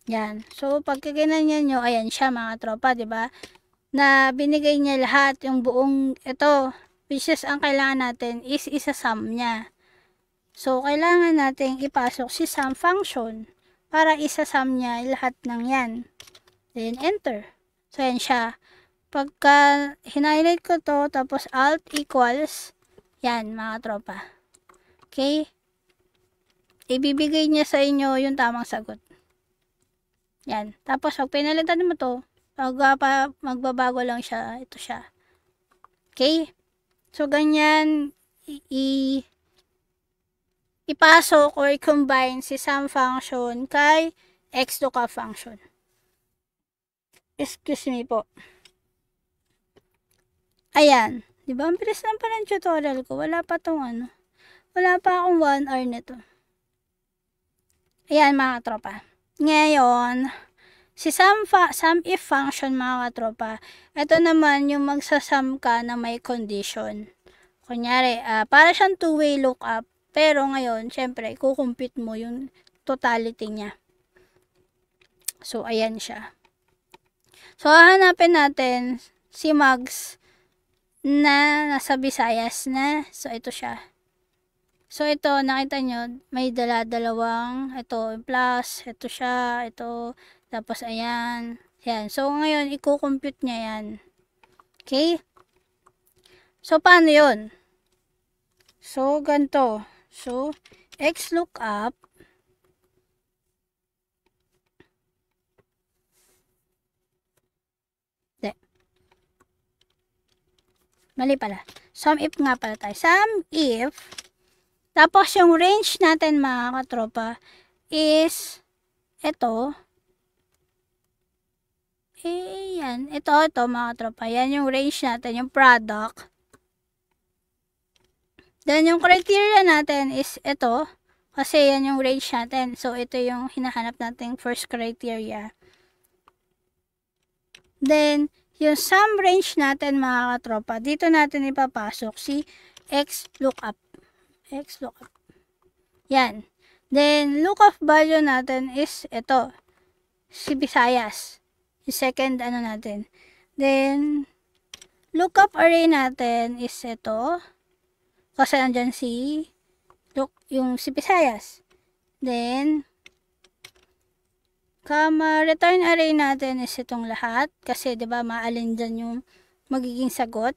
Yan. So, pagka ginanyan nyo, ayan siya, mga tropa, diba? na binigay niya lahat, yung buong ito, which is ang kailangan natin is isa-sum niya. So, kailangan natin ipasok si sum function para isa-sum niya lahat ng yan. Then, enter. So, yan siya. Pagka hinighlight ko to, tapos alt equals, yan mga tropa. Okay? Ibibigay niya sa inyo yung tamang sagot. Yan. Tapos, pag pinalitan mo to, magbabago lang siya. Ito siya. Okay? So, ganyan, ipasok or i-combine si sum function kay xlookup function. Excuse me po. Ayan. Diba? Ang bilis lang pala ng tutorial ko. Wala pa tong ano. Wala pa akong 1 hour nito. Ayan mga tropa. Ngayon, si sum if function mga tropa, ito naman yung magsasum ka na may condition. Kunyari, para siyang two-way lookup, pero ngayon, syempre, kukumpute mo yung totality niya. So, ayan siya. So, hahanapin natin si Mags na nasa Visayas na. So, ito siya. So, ito, nakita nyo, may dalawang, ito, plus, ito siya, ito, tapos, ayan, yan. So, ngayon, i-compute niya yan. Okay? So, paano yun? So, ganito. So, xlookup, mali pala. Sum if nga pala tayo. Sum if, tapos yung range natin mga katropa is ito. Yan. Ito mga katropa. Yan yung range natin, yung product. Then yung criteria natin is ito. Kasi yan yung range natin. So ito yung hinahanap nating first criteria. Then yung sum range natin mga katropa, dito natin ipapasok si xlookup. Xlookup. Yan. Then, lookup value natin is ito. Si Visayas. Yung second ano natin. Then, lookup array natin is ito. Kasi andyan yung si Visayas. Then, return array natin is itong lahat. Kasi, diba, maalin dyan yung magiging sagot.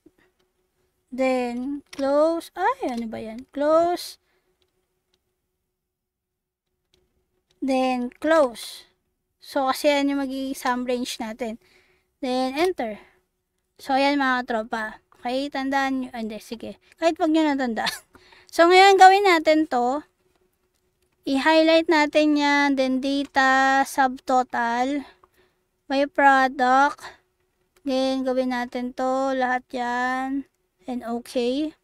Then, close. Ay, ano ba yan? Close. Then, close. So, kasi yan yung magiging sum range natin. Then, enter. So, ayan mga tropa. Okay, tandaan nyo. Hindi, sige. Kahit wag nyo natandaan. So, ngayon gawin natin to. I-highlight natin yan. Then, data, subtotal. May product. Then, gawin natin to. Lahat yan. And okay.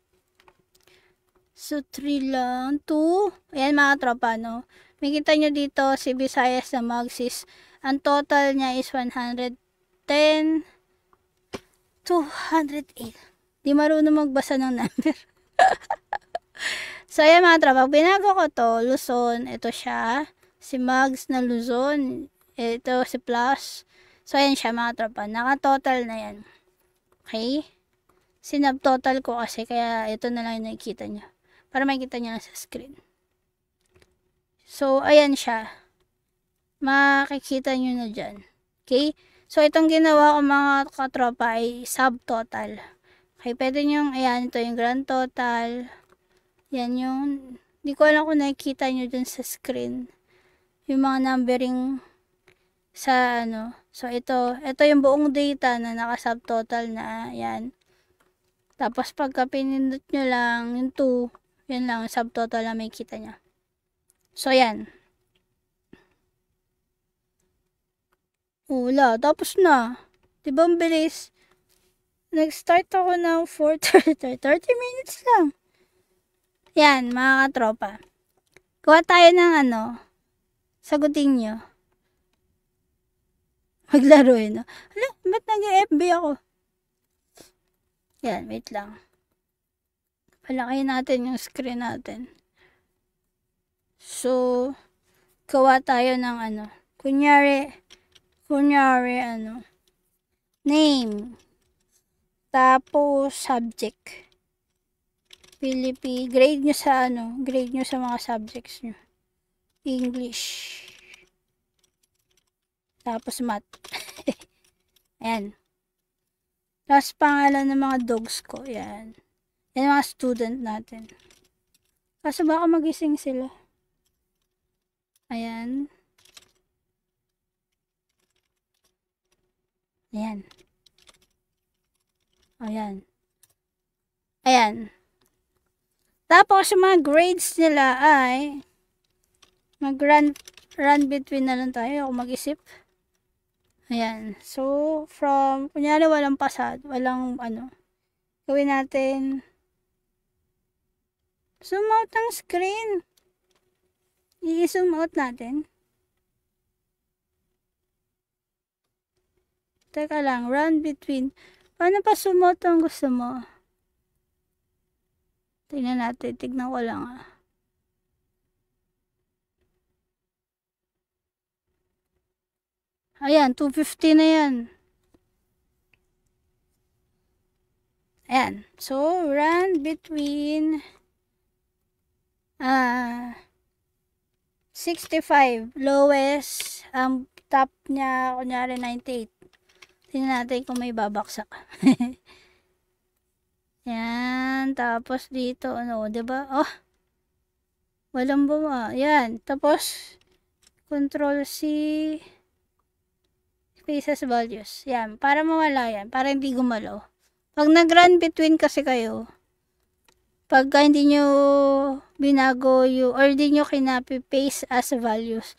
So, 3 lang. 2. Ayan mga tropa, no? Makita nyo dito, si Visayas na Magsis. Ang total niya is 110. 208. Di marunong magbasa ng number. So, ayan mga tropa. Binago ko to, Luzon. Ito siya. Si Mags na Luzon. Ito si Plus. So, ayan siya mga tropa. Naka-total na yan. Okay? Sinab-total ko kasi. Kaya ito na lang yung nakikita nyo. Para makikita nyo na sa screen. So, ayan siya. Makikita nyo na dyan. Okay? So, itong ginawa ko mga katropa ay subtotal. Okay, pwede nyo, ayan, ito yung grand total. Yan yung, hindi ko alam kung nakikita nyo dyan sa screen. Yung mga numbering sa ano. So, ito yung buong data na naka-subtotal na, ayan. Tapos, pagka pinindot nyo lang, yung 2, yun lang, subtotal na makikita nyo. So, yan. Wala. Tapos na. Diba ang bilis? Nag-start ako ng 4:30. 30 minutes lang. Yan, mga katropa. Kuha tayo ng ano. Sagutin nyo. Maglaro eh, no? Hala, ba't nag-FB ako? Yan, wait lang. Palakayin natin yung screen natin. So, gawa tayo ng ano. Kunyari, ano. Name. Tapos, subject. Philippine. Grade nyo sa grade nyo sa mga subjects nyo. English. Tapos, math. Ayan. Tapos, pangalan ng mga dogs ko. Ayan. Yan mga student natin. Kaso baka magising sila. Ayan. Ayan. Ayan. Ayan. Tapos, yung mga grades nila ay mag-run between na lang tayo. Ako mag-isip. Ayan. So, from, kunyari walang pasad, walang gawin natin, zoom out ang screen. I-zoom out natin. Teka lang, run between. Paano pa zoom out ang gusto mo? Tingnan natin, tignan ko lang Ayan, 250 na yan. Ayan. So, run between 65. Lowest. Ang top niya, kunyari 98. Tingnan natin kung may babaksak. Yan. Tapos dito, diba? Oh. Walang buma. Yan. Tapos, Control C. Spaces values. Yan. Para mawala yan. Para hindi gumalaw. Pag nag-run between kasi kayo, pagka hindi nyo binago or hindi nyo kinapi-paste as values,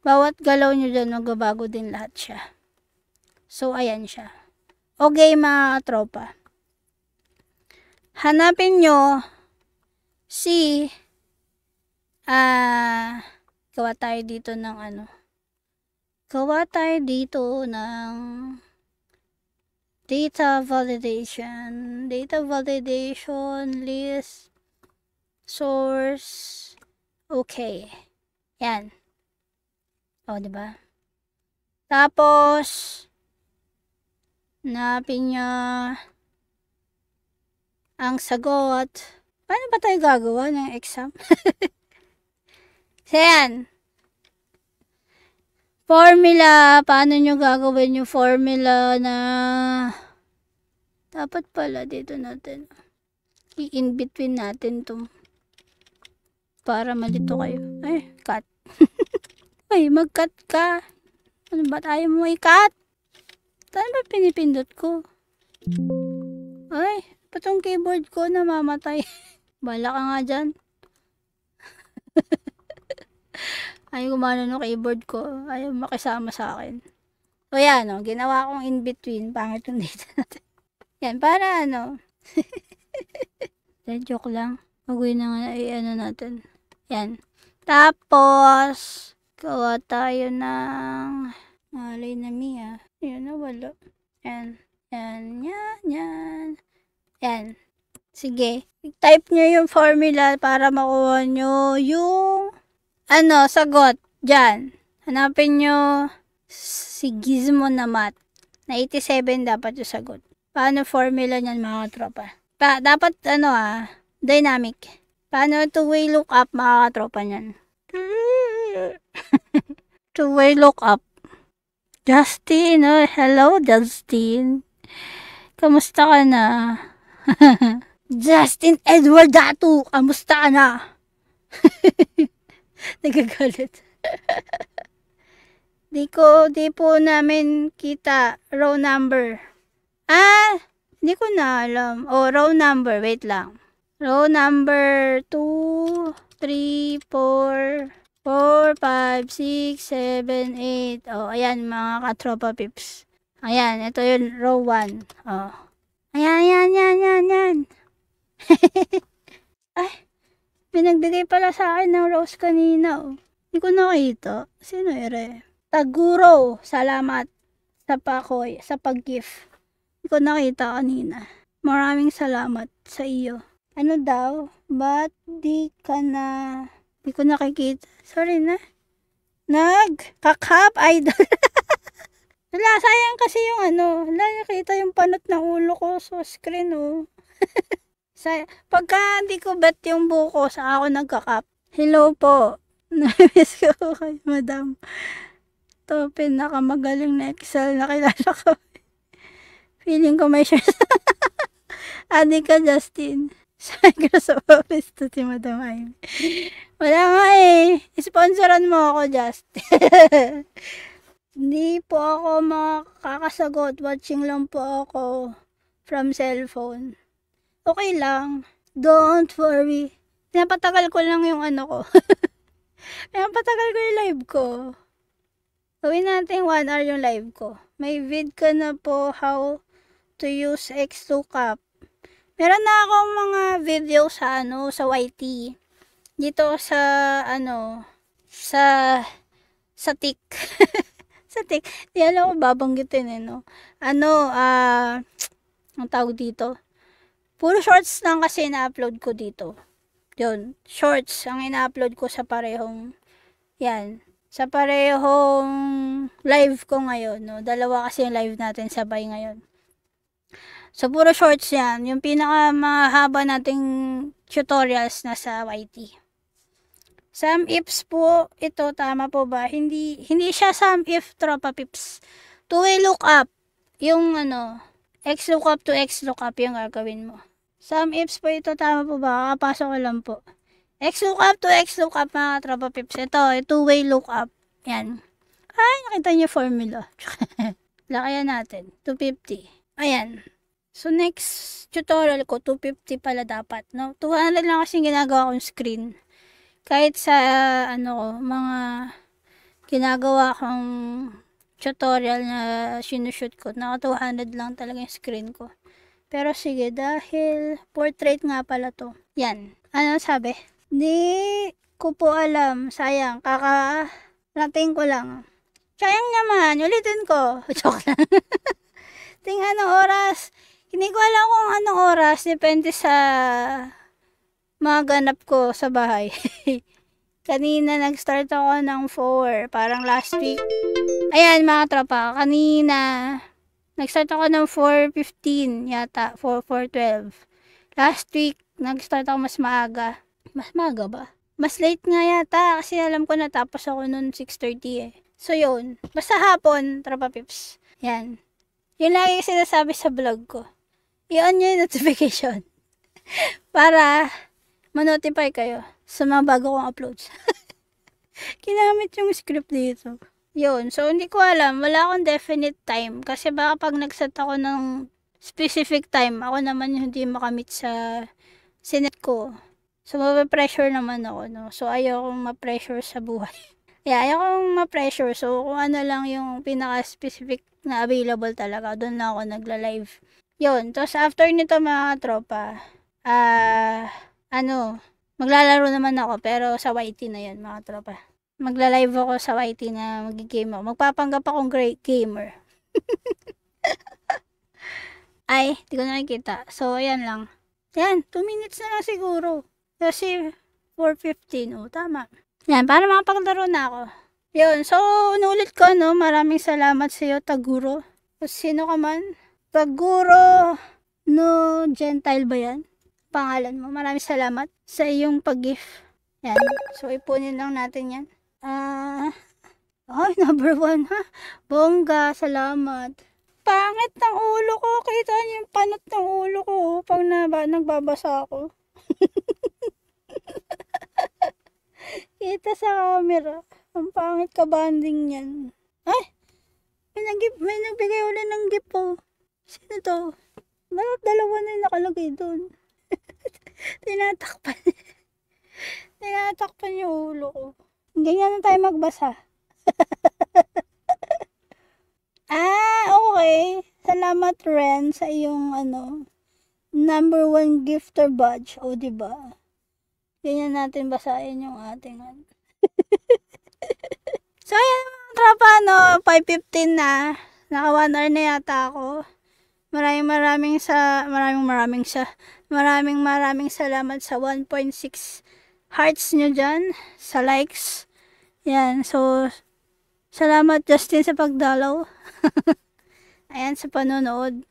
bawat galaw nyo dyan, magbabago din lahat siya. So, ayan siya. Okay, mga tropa. Hanapin nyo si gawa tayo dito ng gawa tayo dito ng data validation list source. Okay, yan. Diba? Tapos hanapin nyo ang sagot. Paano ba tayo gagawa ng exam? So, yan. Formula. Paano nyo gagawin yung formula na dapat pala dito natin. I-in between natin to. Para malito kayo. Ay, cut. Ay, mag-cut ka. Ano ba tayo mo i-cut? Saan ba pinipindot ko? Ay, patong keyboard ko namamatay. Bala ka nga dyan. Ayaw gumana ng keyboard ko. Ayaw makisama sa akin. So, yan, ginawa kong in between. Pangit yung data natin. Yan, para joke lang. Magawin na nga, natin. Yan. Tapos, gawa tayo ng malay na Mia. Yan, wala. Yan. Yan. Sige. I-type nyo yung formula para makuha nyo yung sagot. Diyan. Hanapin nyo si Gizmo na math. Na 87 dapat yung sagot. Paano formula niyan, mga tropa? Dapat dynamic. Paano two-way lookup, mga tropa niyan? Two-way lookup. Justin, hello Justin. Kamusta ka na? Justin Edward Datu, kamusta ka na? Nagagalit. Di po namin kita row number. Hindi ko na alam. Row number, wait lang. Row number 2, 3, 4, 5, 6, 7, 8. Ayan mga katropa pips. Ayan, ito yung row 1. Ayan. Ay, pinagbigay pala sa akin ng rose kanina. Hindi ko nakita. Sino ere? Taguro, salamat sa pag-gift. Hindi ko nakita kanina. Maraming salamat sa iyo. Ano daw? Ba't di ka na... Hindi ko nakikita. Sorry na. Nag-kakap idol. Wala, sayang kasi yung ano, wala nakita yung panot ng ulo ko sa screen, oh. Pagka hindi ko bet yung buko, saka ako nagkakap. Hello po. Namiss ko kayo, madam. To, pinakamagaling na Excel na kilala ko. Feeling ko may shares. Adi ka, Justin. Sa Microsoft Office to si Madam Amy. Wala nga eh. Sponsoran mo ako, Justin. Hindi po ako makakasagot. Watching lang po ako from cellphone. Okay lang. Don't worry. Pinapatagal ko lang yung ano ko. Pinapatagal ko yung live ko. Gawin natin 1 hour yung live ko. May vid ka na po how to use XLOOKUP. Meron na akong mga video sa ano, sa YT. Dito sa ano, sa TIK. Sa TIK. Di alam ko babanggitin eh, no. Ano, ang tawag dito. Puro shorts lang kasi ina-upload ko dito. Yun, shorts ang ina-upload ko sa parehong, yan, sa parehong live ko ngayon, no. Dalawa kasi yung live natin sabay ngayon. So, puro shorts yan. Yung pinaka mahaba nating tutorials na sa YT. Sum ifs po, ito, tama po ba? Hindi siya sum if, tropa pips. Two-way lookup. Yung ano, X lookup to X lookup yung gagawin mo. Sum ifs po ito, tama po ba? Kakapasok ko lang po. X lookup to X lookup, mga tropa pips. Ito, two-way lookup. Yan. Ay, nakita niyo formula. Lakayan natin. 250. Ayan. So, next tutorial ko, 250 pala dapat, no? 200 lang kasi ginagawa kong screen. Kahit sa, mga ginagawa kong tutorial na sinushoot ko, naka 200 lang talaga yung screen ko. Pero sige, dahil portrait nga pala to. Yan. Ano sabi? Di ko po alam. Sayang. Kakarating ko lang. Sayang naman. Ulitin ko. Joke lang. Ting anong oras. Hindi ko alam kung anong oras. Depende sa mga ganap ko sa bahay. Kanina nag-start ako ng 4. Parang last week. Ayan mga tropa. Kanina nag-start ako ng 4:15 yata. 4:12. Last week nag-start ako mas maaga. Mas maaga ba? Mas late nga yata. Kasi alam ko natapos ako noon 6:30 eh. So yun. Basta hapon, tropa pips. Yan. Yun lagi sinasabi sa vlog ko. I-on nyo yung notification. Para ma-notify kayo sa mga bago kong uploads. Kinamit yung script dito. Yun. So, hindi ko alam. Wala akong definite time. Kasi baka pag nag-set ako ng specific time, ako naman yung hindi makamit sa sinet ko. So, mape-pressure naman ako, no? So, ayokong ma-pressure sa buhay. Yeah, ayokong ma-pressure. So, kung ano lang yung pinaka-specific na available talaga, doon lang ako nagla-live. Yun. Tapos, after nito mga tropa, maglalaro naman ako, pero sa YT na yun, mga tropa. Magla-live ako sa YT na mag-game ako. Magpapanggap akong great gamer. Ay, di ko nakikita. So, ayan lang. Yan, 2 minutes na lang siguro. Kasi, 4:15. Oh, tama. Yan, para makapaglaro na ako. Yun, so, unulit ko, no, maraming salamat sa iyo, Taguro. Sino ka man? Taguro, no, Gentile ba yan? Pangalan mo. Maraming salamat sa iyong pag-gift. Yan. So, ipunin lang natin yan. Number 1, ha? Bongga, salamat. Pangit ng ulo ko. Kita niyo yung panot ng ulo ko pag nagbabasa ako. Kita sa camera. Ang pangit ka banding yan. Ay! May nagbigay ulit ng gift po. Sino to? Bakit dalawa na yung nakalagay doon? Tinatakpan. Tinatakpan yung ulo ko. Ganyan na tayo magbasa. Okay. Salamat Ren sa iyong number 1 gifter badge. O, diba? Ganyan natin basahin yung ating So, ayan mga tropa, 5:15 na. Naka 1 hour na yata ako. Maraming salamat sa 1.6 hearts nyo dyan. Sa likes. Yan. So, Salamat Justin sa pagdalaw. Ayan, sa panonood.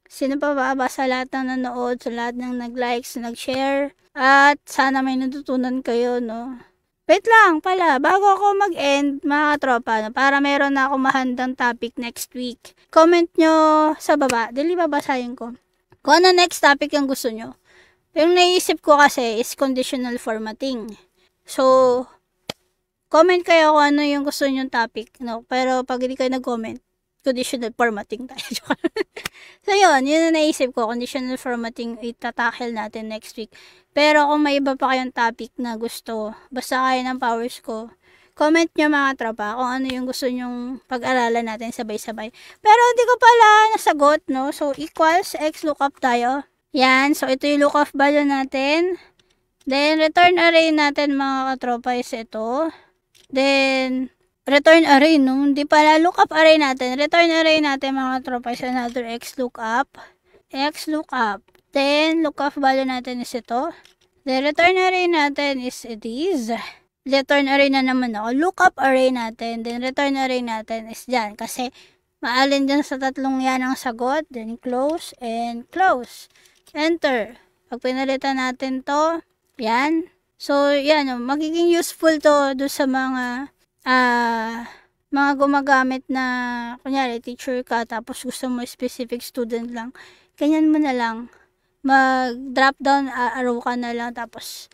Sino pa ba sa lahat ng nanood, sa lahat ng nag-likes, nag-share, at sana may natutunan kayo, no? Wait lang pala, bago ako mag-end, mga katropa, no, para meron na ako mahandang topic next week. Comment nyo sa baba, dali babasahin ko. Kung ano next topic yung gusto nyo. Yung naisip ko kasi is conditional formatting. So, comment kayo kung ano yung gusto nyong topic, no? Pero pag hindi kayo nag-comment, conditional formatting tayo. So, yun ang naisip ko. Conditional formatting, itatackle natin next week. Pero kung may iba pa kayong topic na gusto, basta kaya ng powers ko, comment nyo mga tropa kung ano yung gusto nyong pag-aralan natin sabay-sabay. Pero hindi ko pala nasagot, no? So, equals x lookup tayo. Yan. So, ito yung lookup value natin. Then, return array natin mga katropa is ito. Then, return array, no? Hindi pala lookup array natin. Return array natin mga tropa is another x lookup. X lookup. Then, lookup value natin is ito. The return array natin is this. Return array na naman ako. Lookup array natin. Then, return array natin is dyan. Kasi, maalin dyan sa tatlong yan ang sagot. Then, close and close. Enter. Pag pinalitan natin to, yan. So, yan. Magiging useful to do sa mga gumagamit na, kunyari, teacher ka, tapos gusto mo specific student lang, ganyan mo na lang, mag-drop down arrow ka na lang, tapos,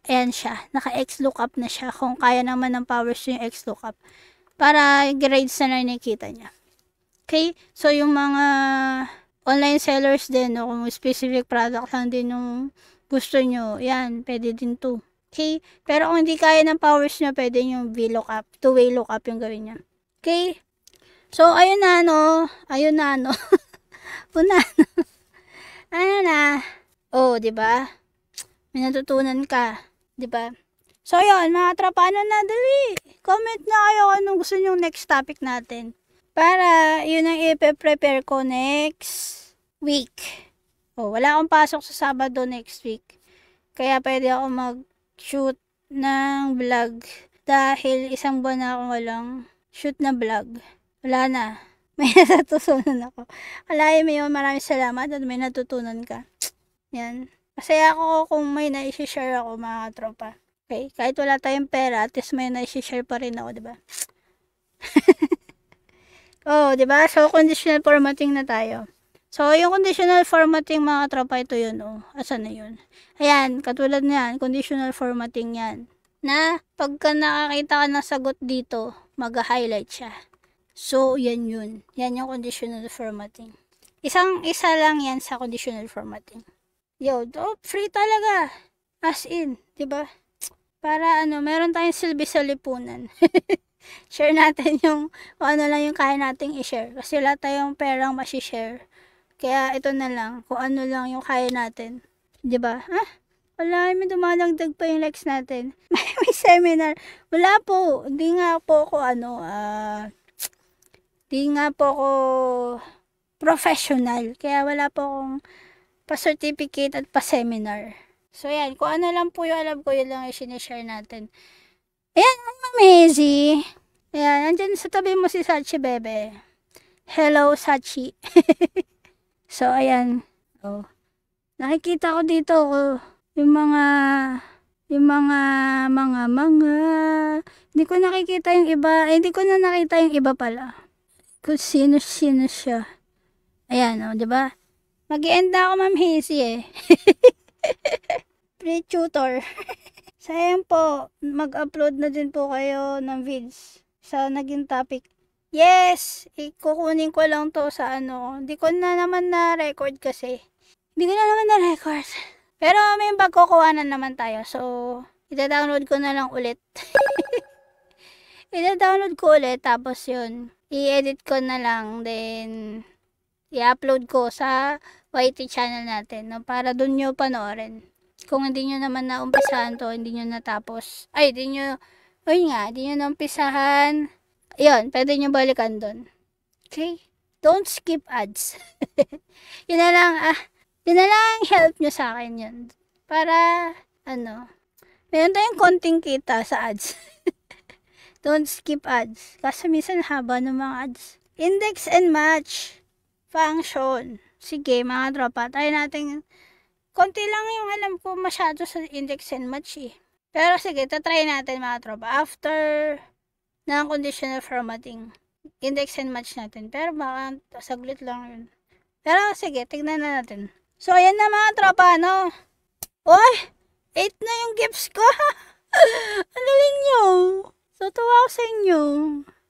ayan siya, naka-X lookup na siya, kung kaya naman ng powers yung X lookup, para grades na nakikita niya. Okay? So, yung mga online sellers din, no, kung specific product lang din yung gusto nyo, yan, pwede din to. Okay? Pero kung hindi kaya ng powers nyo, pwede yung VLOOKUP. Two-way lookup yung gawin nyo. Okay? So, ayun na, no? Ayun na, no? Puna, no? Ano na? Oh, diba? May natutunan ka. Diba? So, yun, mga tropa, ano na, dali. Comment na kayo anong gusto nyo next topic natin. Para, yun ang i-prepare ko next week. Oh, wala akong pasok sa Sabado next week. Kaya pwede ako mag-shoot ng vlog. Dahil isang buwan na akong walang shoot na vlog. Wala na. May natutunan ako. Kalahin mo yun, maraming salamat at may natutunan ka. Yan. Masaya ako kung may na-share ako mga tropa. Okay? Kahit wala tayong pera, at least may na-share pa rin ako, diba? Oh, diba? So, conditional formatting na tayo. So, yung conditional formatting mga tropa, ito yun, oh. Asan na yun? Ayan, katulad niyan, conditional formatting yan. Na, pagka nakakita ka ng sagot dito, mag-highlight siya. So, yan yun. Yan yung conditional formatting. Isa lang yan sa conditional formatting. Yo, free talaga. As in, diba? Para meron tayong silbi sa lipunan. Share natin yung, kung ano lang yung kaya nating i-share. Kasi wala tayong perang masishare. Kaya ito na lang, kung ano lang yung kaya natin. Diba? Wala, may dumadagdag pa yung likes natin. May seminar. Wala po. Hindi nga po ako di nga po ako professional. Kaya wala po akong pa-certificate at pa-seminar. So, yan. Kung ano lang po yung alam ko, yun lang yung sinishare natin. Ayan, Ma'am Hazy. Ayan, andyan sa tabi mo si Sachi Bebe. Hello, Sachi. So, ayan. Oh. Nakikita ko dito yung mga hindi ko nakikita yung iba. Hindi ko na nakita yung iba pala. Kung sino siya. Ayan, oh, diba? Mag-i-end na ako, Ma'am Hazy, eh. Pre-tutor. Sayang po, mag-upload na din po kayo ng vids sa naging topic. Yes! Ikukunin ko lang to sa Hindi ko na naman na-record kasi. Hindi ko na naman na-record. Pero may pagkukuhanan naman tayo. So, ita-download ko na lang ulit. Ita-download ko ulit. Tapos yun, i-edit ko na lang. Then, i-upload ko sa YT channel natin. No? Para dun nyo panoorin. Kung hindi nyo naman naumpisahan to, hindi nyo natapos. Ay, hindi nyo naumpisahan. Yun, pwede nyo balikan dun. Okay? Don't skip ads. Yun na lang, help nyo sa akin yun. Para, meron tayong konting kita sa ads. Don't skip ads. Kasi minsan haba ng mga ads. Index and match function. Sige mga tropa, try natin. Konti lang yung alam ko masyado sa index and match eh. Pero sige, tatry natin mga tropa. After ng conditional formatting, index and match natin. Pero baka saglit lang yun. Pero sige, tignan na natin. So, ayan na mga tropa, no? Uy! 8 na yung gifts ko. Ang galing nyo. So, tuwa ako sa inyo.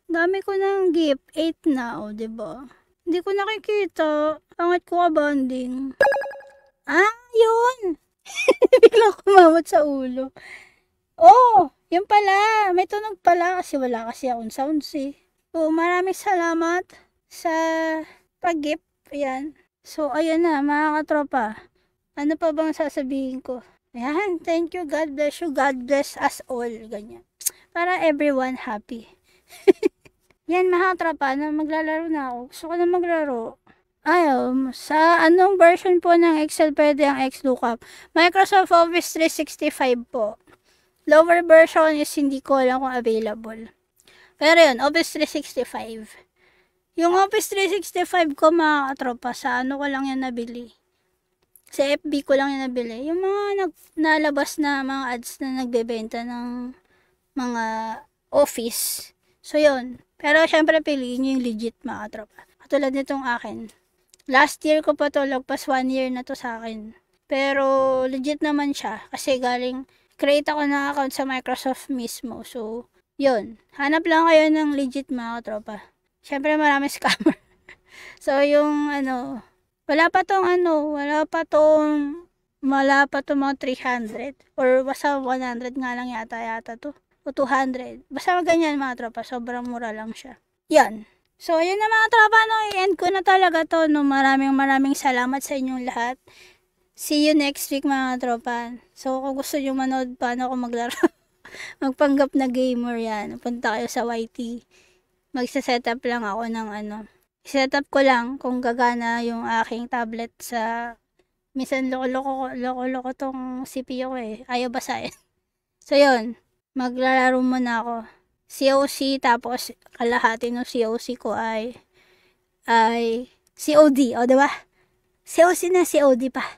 Dami ko ng gift. 8 na, o, diba? Hindi ko nakikita. Pangat ko ka bonding. Ah, yun! Biglang kumamot sa ulo. Oh, yun pala. May tunog pala kasi wala kasi akong sounds eh. So, maraming salamat sa pag-gift. Ayan. So, ayan na mga katropa. Ano pa bang sasabihin ko? Ayan, thank you. God bless you. God bless us all. Ganyan. Para everyone happy. Yan mga katropa, na maglalaro na ako. Gusto ko na maglaro. Ayaw, sa anong version po ng Excel pwede ang XLOOKUP? Microsoft Office 365 po. Lower version is hindi ko alam kung available. Pero yun, Office 365. Yung Office 365 ko mga katropa, sa ano ko lang yan nabili. Sa FB ko lang yan nabili. Yung mga nalabas na mga ads na nagbebenta ng mga office. So yun. Pero syempre piliin nyo yung legit mga katropa. Katulad nitong akin. Last year ko pa to, lagpas 1 year na to sa akin. Pero legit naman siya. Kasi galing, create ako ng account sa Microsoft mismo. So, yun. Hanap lang kayo ng legit mga katropa. Syempre marami scammer. So yung wala pa tong mga 300 or basta 100 nga lang yata to. O 200. Basta ganyan mga tropa, sobrang mura lang siya. Yan. So ayun na mga tropa, no, i-end ko na talaga to, no. Maraming salamat sa inyong lahat. See you next week mga tropa. So kung gusto nyo manood paano ako maglaro, magpanggap na gamer yan. Punta kayo sa YT. Magsa-setup lang ako ng setup ko lang kung gagana yung aking tablet sa minsan loko-loko tong CPU ko eh. Ayaw basahin. So yun, maglalaro muna ako. COC tapos kalahati ng COC ko ay COD. O diba? COC na COD pa.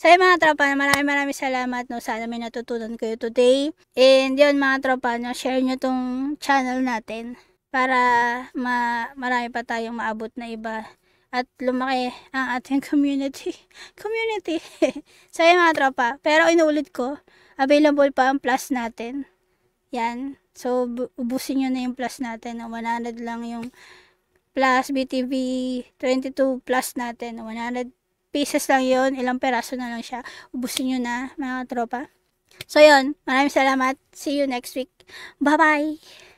So yun mga tropa, maraming salamat, no. Sana may natutunan kayo today. And yun mga tropa, no, share nyo tong channel natin para marami pa tayong maabot na iba at lumaki ang ating community. So yun mga tropa, pero inuulit ko, available pa ang plus natin. Yan. So ubusin nyo na yung plus natin, no. 100 lang yung plus BTV 22 plus natin, 100 pieces lang yun, ilang peraso na lang siya. Ubusin nyo na mga tropa. So yun, maraming salamat. See you next week. Bye bye!